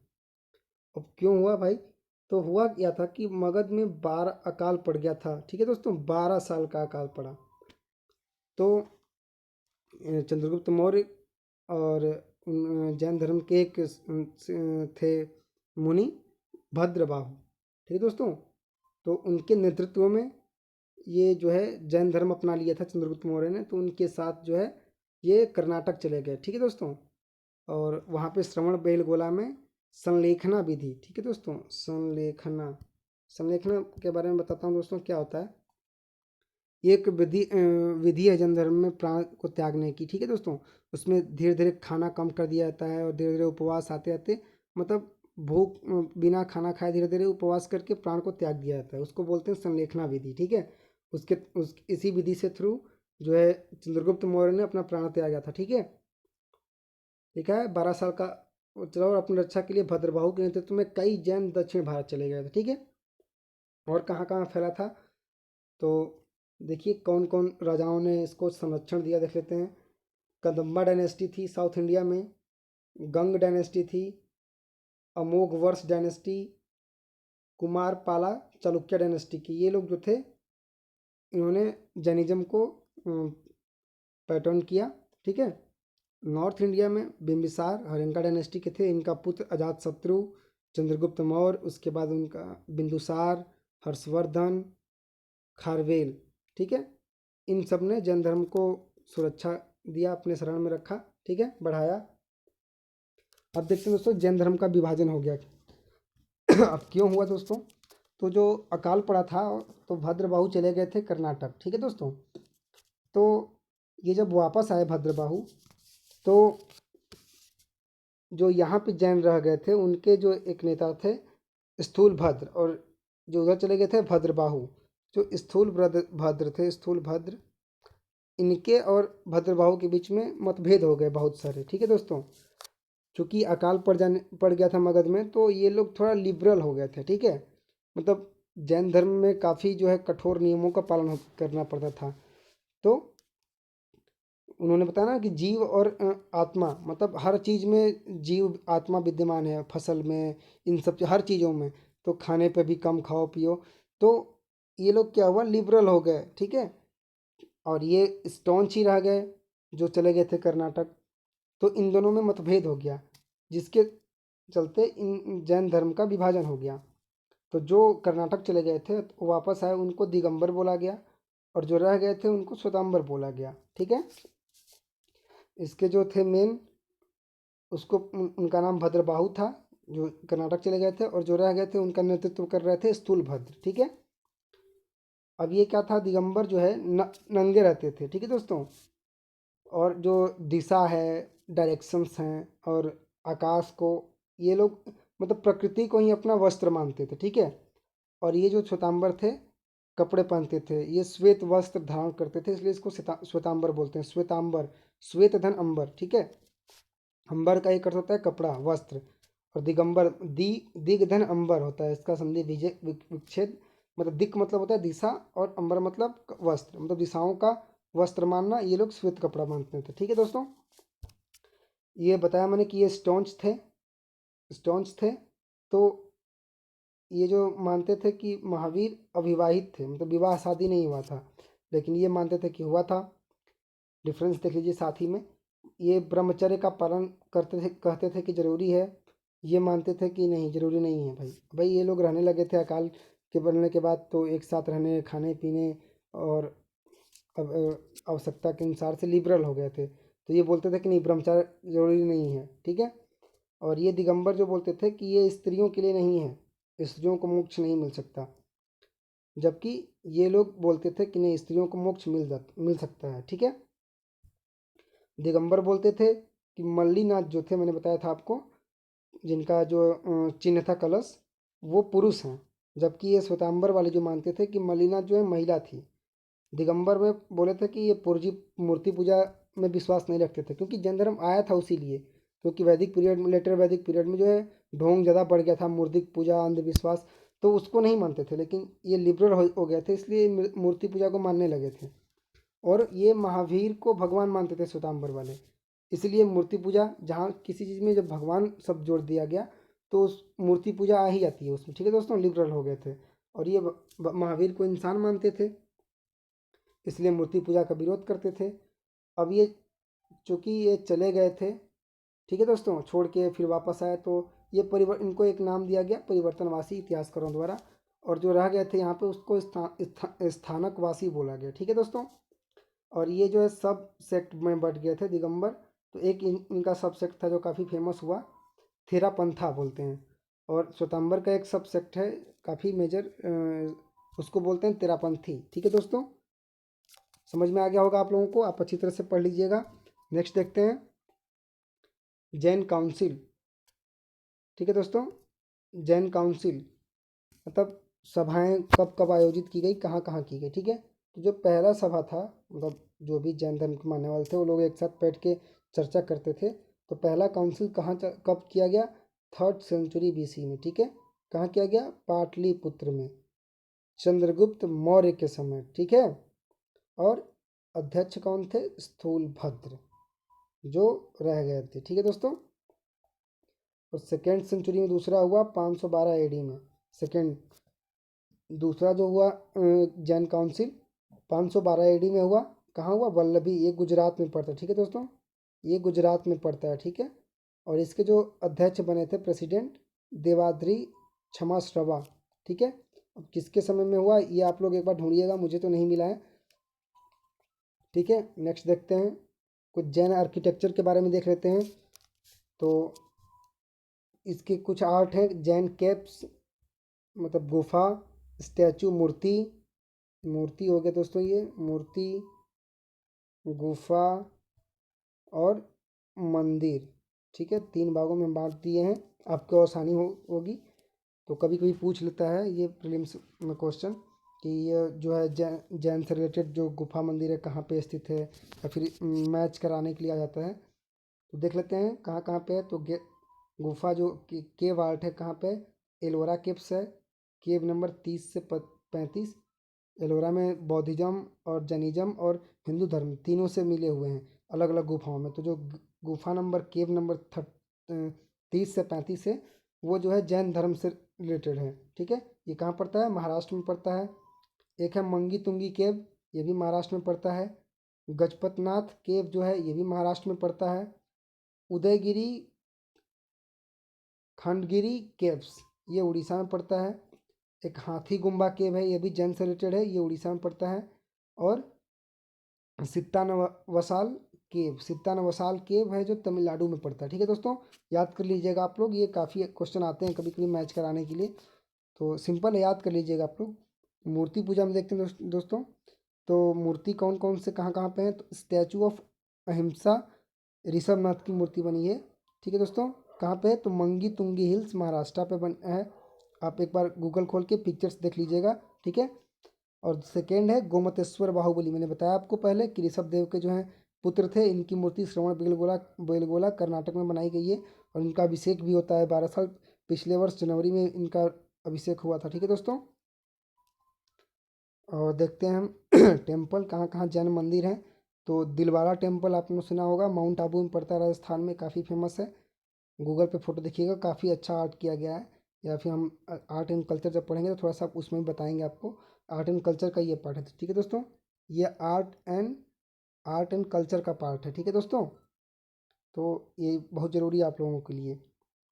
अब क्यों हुआ भाई, तो हुआ क्या था कि मगध में 12 अकाल पड़ गया था, ठीक है दोस्तों, 12 साल का अकाल पड़ा। तो चंद्रगुप्त मौर्य और जैन धर्म के एक थे मुनि भद्रबाहु, ठीक है दोस्तों, तो उनके नेतृत्व में ये जो है जैन धर्म अपना लिया था चंद्रगुप्त मौर्य ने। तो उनके साथ जो है ये कर्नाटक चले गए, ठीक है दोस्तों, और वहाँ पे श्रवण बेलगोला में संलेखना विधि, ठीक है दोस्तों, संलेखना के बारे में बताता हूँ दोस्तों क्या होता है। एक विधि है जैन धर्म में प्राण को त्यागने की, ठीक है दोस्तों। उसमें धीरे धीरे खाना कम कर दिया जाता है और धीरे धीरे उपवास आते आते मतलब भूख बिना खाना खाए धीरे धीरे उपवास करके प्राण को त्याग दिया जाता है, उसको बोलते हैं संलेखना विधि, ठीक है। इसी विधि से थ्रू जो है चंद्रगुप्त मौर्य ने अपना प्राण त्यागा था, ठीक है। ठीक है, 12 साल का चलो, और अपनी रक्षा के लिए भद्रबाहु के नेतृत्व में कई जैन दक्षिण भारत चले गए थे, ठीक है। और कहाँ कहाँ फैला था, तो देखिए कौन कौन राजाओं ने इसको संरक्षण दिया, देख लेते हैं। कदम्बा डायनेस्टी थी साउथ इंडिया में, गंग डायनेस्टी थी, अमोघ वर्ष डायनेस्टी, कुमारपाला चालुक्य डायनेस्टी की, ये लोग जो थे इन्होंने जैनिज्म को पैटर्न किया, ठीक है। नॉर्थ इंडिया में बिम्बिसार हरिंका डायनेस्टी के थे, इनका पुत्र अजातशत्रु चंद्रगुप्त मौर्य, उसके बाद उनका बिंदुसार, हर्षवर्धन, खारवेल, ठीक है। इन सब ने जैन धर्म को सुरक्षा दिया, अपने शरण में रखा, ठीक है, बढ़ाया। अब देखते हैं दोस्तों जैन धर्म का विभाजन हो गया। अब क्यों हुआ दोस्तों? तो जो अकाल पड़ा था तो भद्रबाहु चले गए थे कर्नाटक, ठीक है दोस्तों। तो ये जब वापस आए भद्रबाहु, तो जो यहाँ पे जैन रह गए थे उनके जो एक नेता थे स्थूलभद्र, और जो उधर चले गए थे भद्रबाहु, जो स्थूलभद्र थे, स्थूलभद्र, इनके और भद्रबाहु के बीच में मतभेद हो गए बहुत सारे, ठीक है दोस्तों। चूँकि अकाल पड़ गया था मगध में, तो ये लोग थोड़ा लिबरल हो गए थे, ठीक है। मतलब जैन धर्म में काफ़ी जो है कठोर नियमों का पालन करना पड़ता था। तो उन्होंने बताया ना कि जीव और आत्मा, मतलब हर चीज़ में जीव आत्मा विद्यमान है, फसल में, इन सब हर चीज़ों में। तो खाने पे भी कम खाओ पियो। तो ये लोग क्या हुआ, लिबरल हो गए, ठीक है। और ये स्टॉन्च ही रह गए जो चले गए थे कर्नाटक। तो इन दोनों में मतभेद हो गया, जिसके चलते इन जैन धर्म का विभाजन हो गया। तो जो कर्नाटक चले गए थे तो वापस आए, उनको दिगंबर बोला गया, और जो रह गए थे उनको श्वेतांबर बोला गया, ठीक है। इसके जो थे मेन, उसको उनका नाम भद्रबाहु था, जो कर्नाटक चले गए थे, और जो रह गए थे उनका नेतृत्व कर रहे थे स्थूलभद्र, ठीक है। अब ये क्या था, दिगंबर जो है नंगे रहते थे, ठीक है दोस्तों। और जो दिशा है, डायरेक्शंस हैं, और आकाश को, ये लोग मतलब प्रकृति को ही अपना वस्त्र मानते थे, ठीक है। और ये जो श्वेतांबर थे, कपड़े पहनते थे, ये श्वेत वस्त्र धारण करते थे, इसलिए इसको श्वेतांबर बोलते हैं। श्वेतांबर, श्वेत धन अंबर, ठीक है। अंबर का एक अर्थ होता है कपड़ा, वस्त्र, और दिगंबर दिग धन अंबर होता है, इसका संधि विच्छेद, मतलब दिक मतलब होता है दिशा, और अंबर मतलब वस्त्र, मतलब दिशाओं का वस्त्र मानना। ये लोग श्वेत कपड़ा मानते थे, ठीक है दोस्तों। ये बताया मैंने कि ये स्टोन्स थे। तो ये जो मानते थे कि महावीर अविवाहित थे, मतलब विवाह शादी नहीं हुआ था, लेकिन ये मानते थे कि हुआ था। डिफरेंस देख लीजिए साथ ही में। ये ब्रह्मचर्य का पालन करते थे, कहते थे कि जरूरी है। ये मानते थे कि नहीं, जरूरी नहीं है भाई। भाई ये लोग रहने लगे थे अकाल के बनने के बाद, तो एक साथ रहने, खाने पीने और अब आवश्यकता के अनुसार से लिबरल हो गए थे। तो ये बोलते थे कि नहीं, ब्रह्मचर्य जरूरी नहीं है, ठीक है। और ये दिगंबर जो बोलते थे कि ये स्त्रियों के लिए नहीं है, स्त्रियों को मोक्ष नहीं मिल सकता। जबकि ये लोग बोलते थे कि नहीं, स्त्रियों को मोक्ष मिल सकता है, ठीक है। दिगंबर बोलते थे कि मल्लीनाथ जो थे, मैंने बताया था आपको, जिनका जो चिन्ह था कलश, वो पुरुष हैं। जबकि ये श्वेतांबर वाले जो मानते थे कि मल्लीनाथ जो है महिला थी। दिगंबर में बोले थे कि ये पूर्जी मूर्ति पूजा में विश्वास नहीं रखते थे, क्योंकि जैन धर्म आया था उसी लिए। क्योंकि वैदिक पीरियड में, लेटर वैदिक पीरियड में जो है ढोंग ज़्यादा बढ़ गया था, मूर्ति पूजा, अंधविश्वास, तो उसको नहीं मानते थे। लेकिन ये लिबरल हो गए थे, इसलिए मूर्ति पूजा को मानने लगे थे। और ये महावीर को भगवान मानते थे श्वेतांबर वाले, इसलिए मूर्ति पूजा, जहाँ किसी चीज़ में जब भगवान सब जोड़ दिया गया, तो उस मूर्ति पूजा आ ही जाती है उसमें, ठीक है दोस्तों। लिबरल हो गए थे, और ये महावीर को इंसान मानते थे, इसलिए मूर्ति पूजा का विरोध करते थे। अब ये चूँकि ये चले गए थे, ठीक है दोस्तों, छोड़ के फिर वापस आए, तो ये इनको एक नाम दिया गया परिवर्तनवासी इतिहासकारों द्वारा। और जो रह गए थे यहाँ पे उसको स्थानकवासी बोला गया, ठीक है दोस्तों। और ये जो है सब सेक्ट में बट गए थे दिगंबर। तो एक इनका सब सेक्ट था जो काफ़ी फेमस हुआ, थेरापंथा बोलते हैं। और श्वेतांबर का एक सब सेक्ट है काफ़ी मेजर, उसको बोलते हैं तेरापंथी, ठीक है दोस्तों। समझ में आ गया होगा आप लोगों को, आप अच्छी तरह से पढ़ लीजिएगा। नेक्स्ट देखते हैं जैन काउंसिल, ठीक है दोस्तों। जैन काउंसिल मतलब सभाएं कब कब आयोजित की गई, कहाँ कहाँ की गई, ठीक है। तो जो पहला सभा था, मतलब जो भी जैन धर्म के मानने वाले थे वो लोग एक साथ बैठ के चर्चा करते थे। तो पहला काउंसिल कब किया गया, 3rd सेंचुरी BC में, ठीक है। कहाँ किया गया, पाटलिपुत्र में, चंद्रगुप्त मौर्य के समय, ठीक है। और अध्यक्ष कौन थे, स्थूलभद्र, जो रह गए थे, ठीक है दोस्तों। और 2nd सेंचुरी में दूसरा हुआ 512 AD में, सेकेंड, दूसरा जो हुआ जैन काउंसिल 512 AD में हुआ। कहाँ हुआ, वल्लभी, ये गुजरात में पड़ता है, ठीक है दोस्तों, ये गुजरात में पड़ता है, ठीक है। और इसके जो अध्यक्ष बने थे, प्रेसिडेंट, देवाद्री क्षमाश्रवा। ठीक है, अब किसके समय में हुआ ये आप लोग एक बार ढूंढिएगा, मुझे तो नहीं मिला है। ठीक है, नेक्स्ट देखते हैं, कुछ जैन आर्किटेक्चर के बारे में देख लेते हैं। तो इसके कुछ आर्ट हैं, जैन केप्स मतलब गुफा, स्टैचू, मूर्ति, मूर्ति हो गया दोस्तों, ये मूर्ति, गुफा और मंदिर। ठीक है, 3 भागों में बांट दिए हैं, आपको आसानी होगी। तो कभी कभी पूछ लेता है ये प्रीलिम्स में क्वेश्चन कि ये जो है जैन से रिलेटेड जो गुफा मंदिर है कहाँ पे स्थित है, या फिर मैच कराने के लिए आ जाता है। तो देख लेते हैं कहाँ कहाँ पे है। तो गुफा जो केव आर्ट है कहाँ पे, एलोरा केव्स है, केव नंबर 30 से 35। एलोरा में बौद्धिज्म और जैनिज्म और हिंदू धर्म तीनों से मिले हुए हैं अलग अलग गुफाओं में। तो जो गुफा नंबर केव नंबर 30 से 35 है वो जो है जैन धर्म से रिलेटेड है। ठीक है, ये कहाँ पड़ता है, महाराष्ट्र में पड़ता है। एक है मंगी तुंगी केव, ये भी महाराष्ट्र में पड़ता है। गजपतनाथ केव जो है ये भी महाराष्ट्र में पड़ता है। उदयगिरी खंडगिरी केव्स ये उड़ीसा में पड़ता है। एक हाथी गुम्बा केव है, ये भी जैन से रिलेटेड है, ये उड़ीसा में पड़ता है। और सित्ता नवसाल केव है जो तमिलनाडु में पड़ता है। ठीक है दोस्तों, याद कर लीजिएगा आप लोग, ये काफ़ी क्वेश्चन आते हैं कभी कभी मैच कराने के लिए, तो सिंपल है, याद कर लीजिएगा आप लोग। मूर्ति पूजा में देखते हैं दोस्तों। तो मूर्ति कौन कौन से कहाँ कहाँ पे है, तो स्टैचू ऑफ अहिंसा ऋषभनाथ की मूर्ति बनी है। ठीक है दोस्तों, कहाँ पे है, तो मंगी तुंगी हिल्स महाराष्ट्र पे बन है। आप एक बार गूगल खोल के पिक्चर्स देख लीजिएगा। ठीक है, और सेकेंड है गोमतेश्वर बाहुबली, मैंने बताया आपको पहले कि ऋषभ देव के जो हैं पुत्र थे, इनकी मूर्ति श्रवण बेलगोला कर्नाटक में बनाई गई है, और इनका अभिषेक भी होता है 12 साल, पिछले वर्ष जनवरी में इनका अभिषेक हुआ था। ठीक है दोस्तों, और देखते हैं हम टेम्पल कहाँ कहाँ जैन मंदिर हैं। तो दिलवाड़ा टेम्पल आपने सुना होगा, माउंट आबू में पड़ता है, राजस्थान में, काफ़ी फेमस है। गूगल पे फोटो देखिएगा, काफ़ी अच्छा आर्ट किया गया है। या फिर हम आर्ट एंड कल्चर जब पढ़ेंगे तो थोड़ा सा उसमें भी बताएंगे आपको, आर्ट एंड कल्चर का ये पार्ट है। ठीक है दोस्तों, ये आर्ट एंड कल्चर का पार्ट है। ठीक है दोस्तों, तो ये बहुत ज़रूरी है आप लोगों के लिए।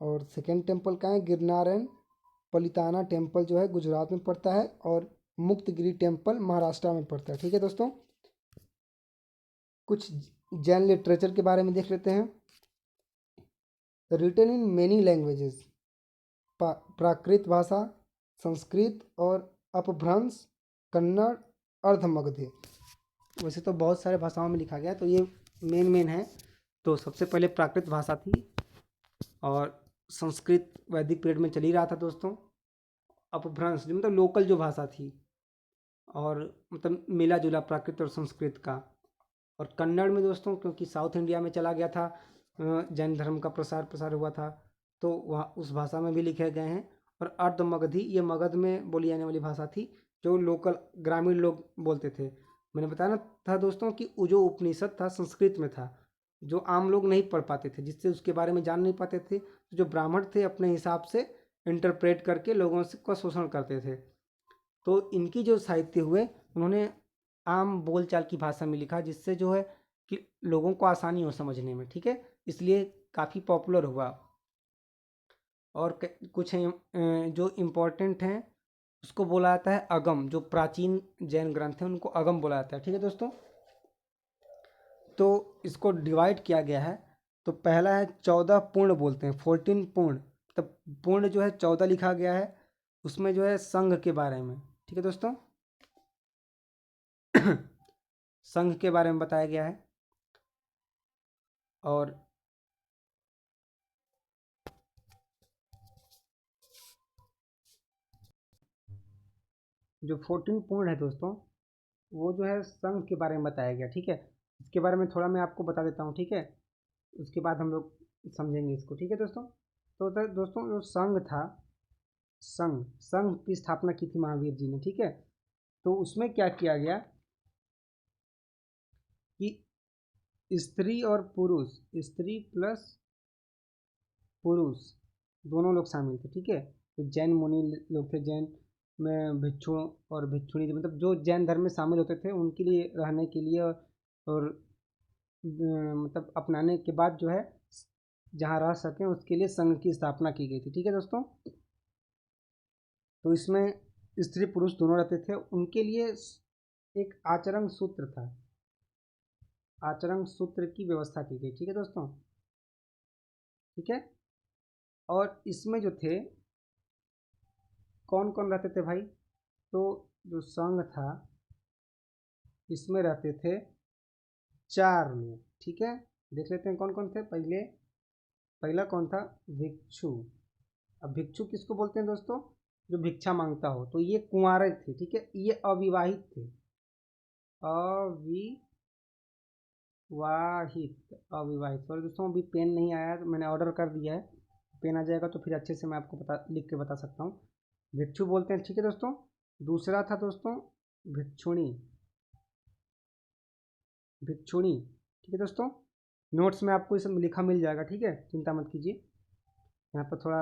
और सेकेंड टेम्पल का है गिरनार एंड पलिताना टेम्पल, जो है गुजरात में पड़ता है, और मुक्तगिरी टेम्पल महाराष्ट्र में पड़ता है। ठीक है दोस्तों, कुछ जैन लिटरेचर के बारे में देख लेते हैं। रिटन इन मेनी लैंग्वेजेस, प्राकृत भाषा, संस्कृत और अपभ्रंश, कन्नड़, अर्धमगध। वैसे तो बहुत सारे भाषाओं में लिखा गया है, तो ये मेन है। तो सबसे पहले प्राकृत भाषा थी, और संस्कृत वैदिक पीरियड में चल ही रहा था दोस्तों। अपभ्रंश मतलब लोकल जो भाषा थी, और मतलब मिला जुला प्राकृत और संस्कृत का। और कन्नड़ में दोस्तों, क्योंकि साउथ इंडिया में चला गया था, जैन धर्म का प्रसार हुआ था, तो वहाँ उस भाषा में भी लिखे गए हैं। और अर्ध मगधी, ये मगध में बोली जाने वाली भाषा थी, जो लोकल ग्रामीण लोग बोलते थे। मैंने बताया था दोस्तों कि जो उपनिषद था संस्कृत में था, जो आम लोग नहीं पढ़ पाते थे, जिससे उसके बारे में जान नहीं पाते थे, तो जो ब्राह्मण थे अपने हिसाब से इंटरप्रेट करके लोगों से का शोषण करते थे। तो इनकी जो साहित्य हुए, उन्होंने आम बोलचाल की भाषा में लिखा, जिससे जो है कि लोगों को आसानी हो समझने में। ठीक है, इसलिए काफ़ी पॉपुलर हुआ। और कुछ जो इम्पोर्टेंट हैं उसको बोला जाता है अगम, जो प्राचीन जैन ग्रंथ हैं उनको अगम बोला जाता है। ठीक है दोस्तों, तो इसको डिवाइड किया गया है। तो पहला है 14 पूर्ण, बोलते हैं 14 पूर्ण, तब पूर्ण जो है 14 लिखा गया है, उसमें जो है संघ के बारे में। ठीक है दोस्तों, संघ के बारे में बताया गया है। और जो 14 पूर्ण है दोस्तों, वो जो है संघ के बारे में बताया गया। ठीक है, इसके बारे में थोड़ा मैं आपको बता देता हूँ। ठीक है, उसके बाद हम लोग समझेंगे इसको। ठीक है दोस्तों, तो दोस्तों जो संघ था, संघ संघ की स्थापना की थी महावीर जी ने। ठीक है, तो उसमें क्या किया गया कि स्त्री और पुरुष, स्त्री प्लस पुरुष दोनों लोग शामिल थे। ठीक है, तो जैन मुनि लोग थे, जैन में भिक्षु और भिक्षुणी, मतलब जो जैन धर्म में शामिल होते थे उनके लिए रहने के लिए, और मतलब अपनाने के बाद जो है जहाँ रह सकें उसके लिए संघ की स्थापना की गई थी। ठीक है दोस्तों, तो इसमें स्त्री पुरुष दोनों रहते थे। उनके लिए एक आचरण सूत्र था, आचरण सूत्र की व्यवस्था की गई। ठीक है दोस्तों, ठीक है। और इसमें जो थे कौन कौन रहते थे भाई, तो जो संघ था इसमें रहते थे 4 लोग। ठीक है, देख लेते हैं कौन कौन थे। पहला कौन था, भिक्षु। अब भिक्षु किसको बोलते हैं दोस्तों, जो भिक्षा मांगता हो। तो ये कुंवारे थे, ठीक है, ये अविवाहित थे, अविवाहित। सॉरी दोस्तों, अभी पेन नहीं आया, तो मैंने ऑर्डर कर दिया है, पेन आ जाएगा तो फिर अच्छे से मैं आपको लिख के बता सकता हूँ। भिक्षु बोलते हैं। ठीक है दोस्तों, दूसरा था दोस्तों भिक्षुणी, भिक्षुणी। ठीक है दोस्तों, नोट्स में आपको इसे लिखा मिल जाएगा। ठीक है, चिंता मत कीजिए, यहाँ पर थोड़ा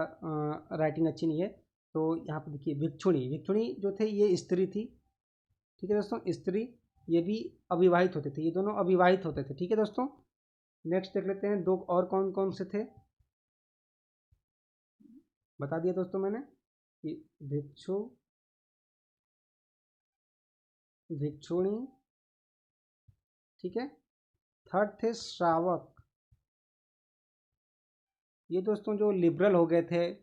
राइटिंग अच्छी नहीं है, तो यहाँ पर देखिए भिक्षुणी। भिक्षुणी जो थे ये स्त्री थी। ठीक है दोस्तों, स्त्री, ये भी अविवाहित होते थे, ये दोनों अविवाहित होते थे। ठीक है दोस्तों, नेक्स्ट देख लेते हैं दो और कौन कौन से थे, बता दिया दोस्तों मैंने कि भिक्षु, भिक्षुणी। ठीक है, थर्ड थे श्रावक। ये दोस्तों जो लिबरल हो गए थे,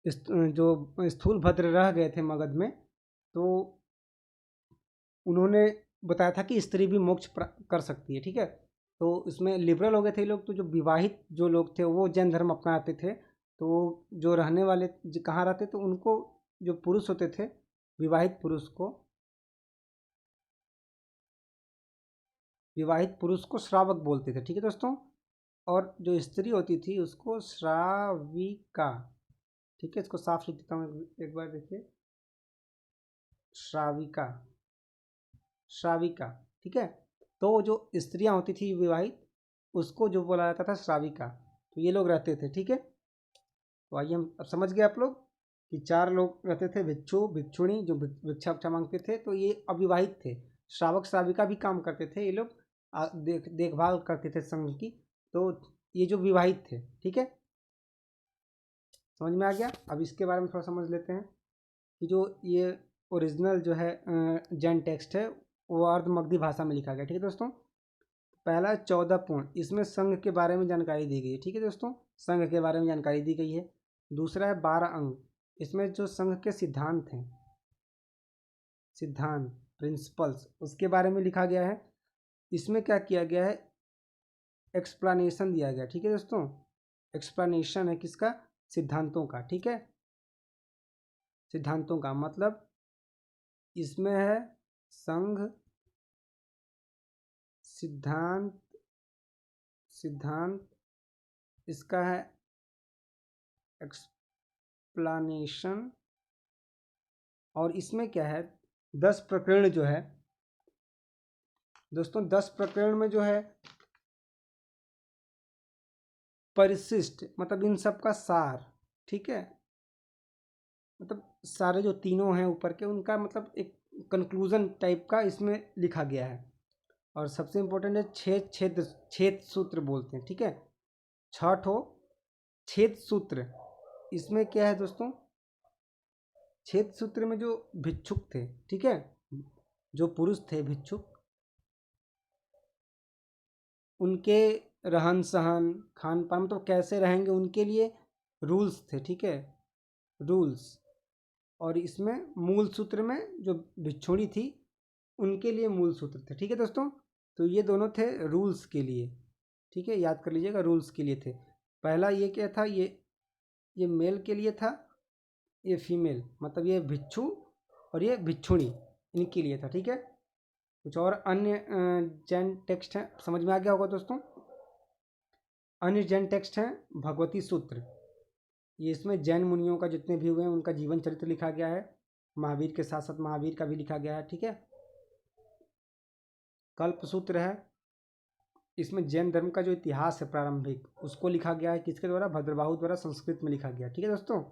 जो स्थूल भद्र रह गए थे मगध में, तो उन्होंने बताया था कि स्त्री भी मोक्ष कर सकती है। ठीक है, तो इसमें लिबरल हो गए थे लोग। तो जो विवाहित जो लोग थे वो जैन धर्म अपनाते थे। तो जो रहने वाले कहाँ रहते थे, उनको जो पुरुष होते थे, विवाहित पुरुष को श्रावक बोलते थे। ठीक है दोस्तों, और जो स्त्री होती थी उसको श्राविका। ठीक है, इसको साफ लिख देता हूँ एक बार, देखिए श्राविका, श्राविका। ठीक है, तो जो स्त्रियां होती थी विवाहित, उसको जो बोला जाता था श्राविका। तो ये लोग रहते थे। ठीक है, तो आइए हम अब समझ गए आप लोग कि 4 लोग रहते थे, भिक्षु, भिक्षुणी, जो भिक्षा उक्षा मांगते थे, तो ये अविवाहित थे। श्रावक श्राविका भी काम करते थे, ये लोग देखभाल करते थे संघ की। तो ये जो विवाहित थे। ठीक है, समझ में आ गया। अब इसके बारे में थोड़ा समझ लेते हैं कि जो ये ओरिजिनल जो है जैन टेक्स्ट है वो अर्धमगधी भाषा में लिखा गया। ठीक है दोस्तों, पहला 14 पूर्ण, इसमें संघ के बारे में जानकारी दी गई है। ठीक है दोस्तों, संघ के बारे में जानकारी दी गई है। दूसरा है 12 अंग, इसमें जो संघ के सिद्धांत हैं, सिद्धांत प्रिंसिपल्स, उसके बारे में लिखा गया है। इसमें क्या किया गया है, एक्सप्लेनेशन दिया गया। ठीक है दोस्तों, एक्सप्लेनेशन है किसका, सिद्धांतों का। ठीक है, सिद्धांतों का मतलब इसमें है संघ सिद्धांत, सिद्धांत इसका है एक्सप्लेनेशन। और इसमें क्या है, 10 प्रकरण जो है दोस्तों, 10 प्रकरण में जो है परिशिष्ट, मतलब इन सब का सार। ठीक है, मतलब सारे जो तीनों हैं ऊपर के, उनका मतलब एक कंक्लूजन टाइप का इसमें लिखा गया है। और सबसे इम्पोर्टेंट है छेद सूत्र बोलते हैं। ठीक है, 6 छेद सूत्र। इसमें क्या है दोस्तों, छेद सूत्र में जो भिक्षुक थे, ठीक है, जो पुरुष थे भिक्षुक, उनके रहन सहन, खान पान, तो कैसे रहेंगे, उनके लिए रूल्स थे। ठीक है, रूल्स। और इसमें मूल सूत्र में जो भिक्षुणी थी उनके लिए मूल सूत्र थे। ठीक है दोस्तों, तो ये दोनों थे रूल्स के लिए। ठीक है, याद कर लीजिएगा, रूल्स के लिए थे। पहला ये क्या था, ये मेल के लिए था, ये फीमेल, मतलब ये भिक्षु और ये भिक्षुणी, इनके लिए था। ठीक है, कुछ और अन्य जैन टेक्स्ट हैं, समझ में आ गया होगा दोस्तों। अन्य जैन टेक्स्ट हैं भगवती सूत्र, ये इसमें जैन मुनियों का जितने भी हुए हैं उनका जीवन चरित्र लिखा गया है। महावीर के साथ साथ महावीर का भी लिखा गया है। ठीक है, कल्प सूत्र है, इसमें जैन धर्म का जो इतिहास है प्रारंभिक, उसको लिखा गया है, किसके द्वारा, भद्रबाहु द्वारा संस्कृत में लिखा गया। ठीक है दोस्तों,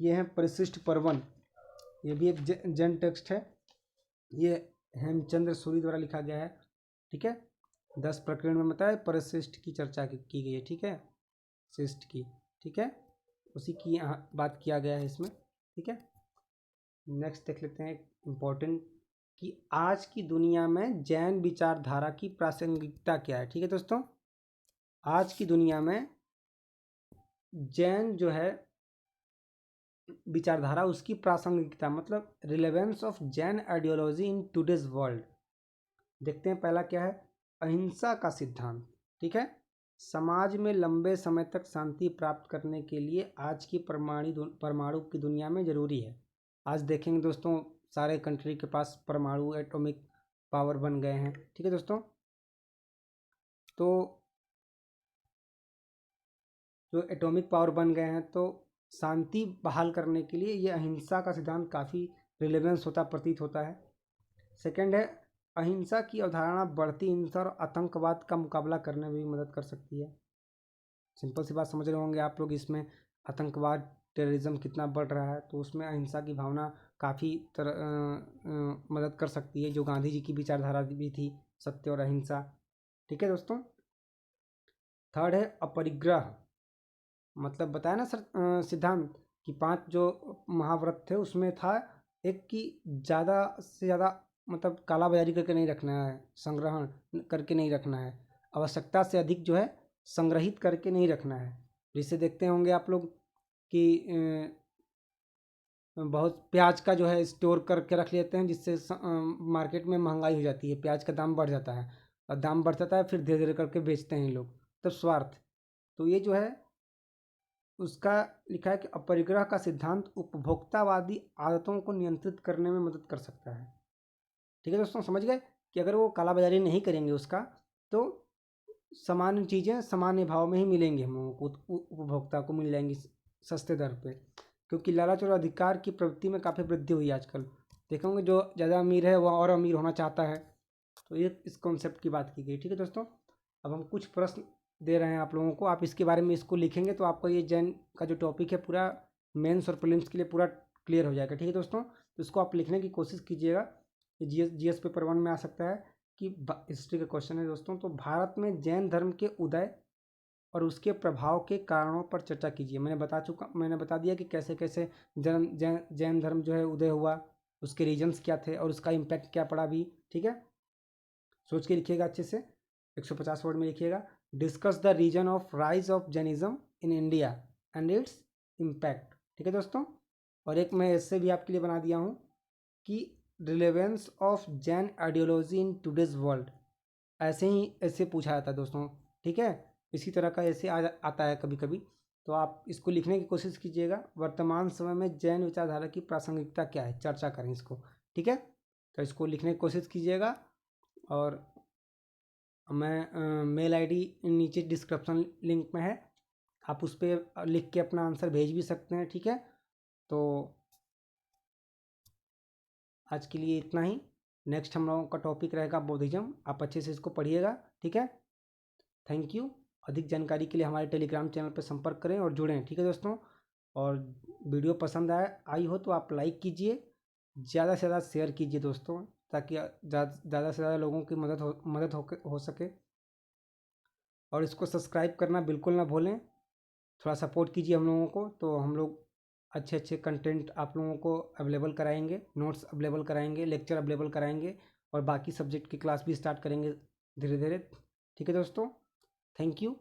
ये है परिशिष्ट पर्वन, ये भी एक जैन टेक्स्ट है, ये हेमचंद्र सूरी द्वारा लिखा गया है। ठीक है, 10 प्रकरण में बताया परिशिष्ट की चर्चा की गई है, ठीक है, शिष्ट की, ठीक है, उसी की यहाँ बात किया गया है इसमें, ठीक है। नेक्स्ट देख लेते हैं इम्पोर्टेंट कि आज की दुनिया में जैन विचारधारा की प्रासंगिकता क्या है, ठीक है दोस्तों। आज की दुनिया में जैन जो है विचारधारा, उसकी प्रासंगिकता मतलब relevance of Jain ideology in today's world. देखते हैं पहला क्या है, अहिंसा का सिद्धांत, ठीक है। समाज में लंबे समय तक शांति प्राप्त करने के लिए आज की परमाणु की दुनिया में ज़रूरी है। आज देखेंगे दोस्तों सारे कंट्री के पास परमाणु एटॉमिक पावर बन गए हैं, ठीक है दोस्तों। तो जो एटॉमिक पावर बन गए हैं तो शांति बहाल करने के लिए ये अहिंसा का सिद्धांत काफ़ी रिलेवेंस होता प्रतीत होता है। सेकंड है, अहिंसा की अवधारणा बढ़ती हिंसा और आतंकवाद का मुकाबला करने में भी मदद कर सकती है। सिंपल सी बात समझ रहे होंगे आप लोग, इसमें आतंकवाद टेररिज्म कितना बढ़ रहा है, तो उसमें अहिंसा की भावना काफ़ी मदद कर सकती है, जो गांधी जी की विचारधारा भी थी, सत्य और अहिंसा, ठीक है दोस्तों। थर्ड है अपरिग्रह, मतलब बताया ना सर सिद्धांत कि 5 जो महाव्रत थे उसमें था एक कि ज़्यादा से ज़्यादा मतलब काला बाजारी करके नहीं रखना है, संग्रहण करके नहीं रखना है, आवश्यकता से अधिक जो है संग्रहित करके नहीं रखना है। जिससे देखते होंगे आप लोग कि बहुत प्याज का जो है स्टोर करके रख लेते हैं, जिससे मार्केट में महंगाई हो जाती है, प्याज का दाम बढ़ जाता है, और दाम बढ़ जाता है फिर धीरे धीरे करके बेचते हैं लोग, तब स्वार्थ। तो ये जो है उसका लिखा है कि अपरिग्रह का सिद्धांत उपभोक्तावादी आदतों को नियंत्रित करने में मदद कर सकता है, ठीक है दोस्तों। समझ गए कि अगर वो काला बाजारी नहीं करेंगे उसका, तो सामान्य चीज़ें सामान्य भाव में ही मिलेंगी, हम लोगों को उपभोक्ता को मिल जाएंगी सस्ते दर पे, क्योंकि लालच और अधिकार की प्रवृत्ति में काफ़ी वृद्धि हुई है आजकल। देखेंगे जो ज़्यादा अमीर है वह और अमीर होना चाहता है, तो ये इस कॉन्सेप्ट की बात की गई, ठीक है दोस्तों। अब हम कुछ प्रश्न दे रहे हैं आप लोगों को, आप इसके बारे में इसको लिखेंगे तो आपका ये जैन का जो टॉपिक है पूरा मेंस और प्रीलिम्स के लिए पूरा क्लियर हो जाएगा, ठीक है दोस्तों। तो इसको आप लिखने की कोशिश कीजिएगा, ये जीएस पेपर 1 में आ सकता है कि हिस्ट्री का क्वेश्चन है दोस्तों। तो भारत में जैन धर्म के उदय और उसके प्रभाव के कारणों पर चर्चा कीजिए। मैंने बता दिया कि कैसे कैसे जैन धर्म जो है उदय हुआ, उसके रीजन्स क्या थे और उसका इम्पैक्ट क्या पड़ा भी, ठीक है। सोच के लिखिएगा अच्छे से, 150 वर्ड में लिखिएगा। Discuss the reason of rise of Jainism in India and its impact, ठीक है दोस्तों। और एक मैं ऐसे भी आपके लिए बना दिया हूँ कि relevance of Jain ideology in today's world, ऐसे पूछा जाता है दोस्तों, ठीक है। इसी तरह का ऐसे आता है कभी कभी, तो आप इसको लिखने की कोशिश कीजिएगा। वर्तमान समय में जैन विचारधारा की प्रासंगिकता क्या है, चर्चा करें इसको, ठीक है। तो इसको लिखने की कोशिश कीजिएगा, और मैं मेल आईडी नीचे डिस्क्रिप्शन लिंक में है, आप उस पर लिख के अपना आंसर भेज भी सकते हैं, ठीक है। तो आज के लिए इतना ही। नेक्स्ट हम लोगों का टॉपिक रहेगा बौद्धिज्म, आप अच्छे से इसको पढ़िएगा, ठीक है। Thank you. अधिक जानकारी के लिए हमारे टेलीग्राम चैनल पर संपर्क करें और जुड़ें, ठीक है दोस्तों। और वीडियो पसंद आई हो तो आप लाइक कीजिए, ज़्यादा से ज़्यादा शेयर कीजिए दोस्तों, ताकि ज़्यादा से ज़्यादा लोगों की मदद हो सके। और इसको सब्सक्राइब करना बिल्कुल ना भूलें, थोड़ा सपोर्ट कीजिए हम लोगों को, तो हम लोग अच्छे अच्छे कंटेंट आप लोगों को अवेलेबल कराएंगे, नोट्स अवेलेबल कराएंगे, लेक्चर अवेलेबल कराएंगे, और बाकी सब्जेक्ट की क्लास भी स्टार्ट करेंगे धीरे धीरे, ठीक है दोस्तों। Thank you.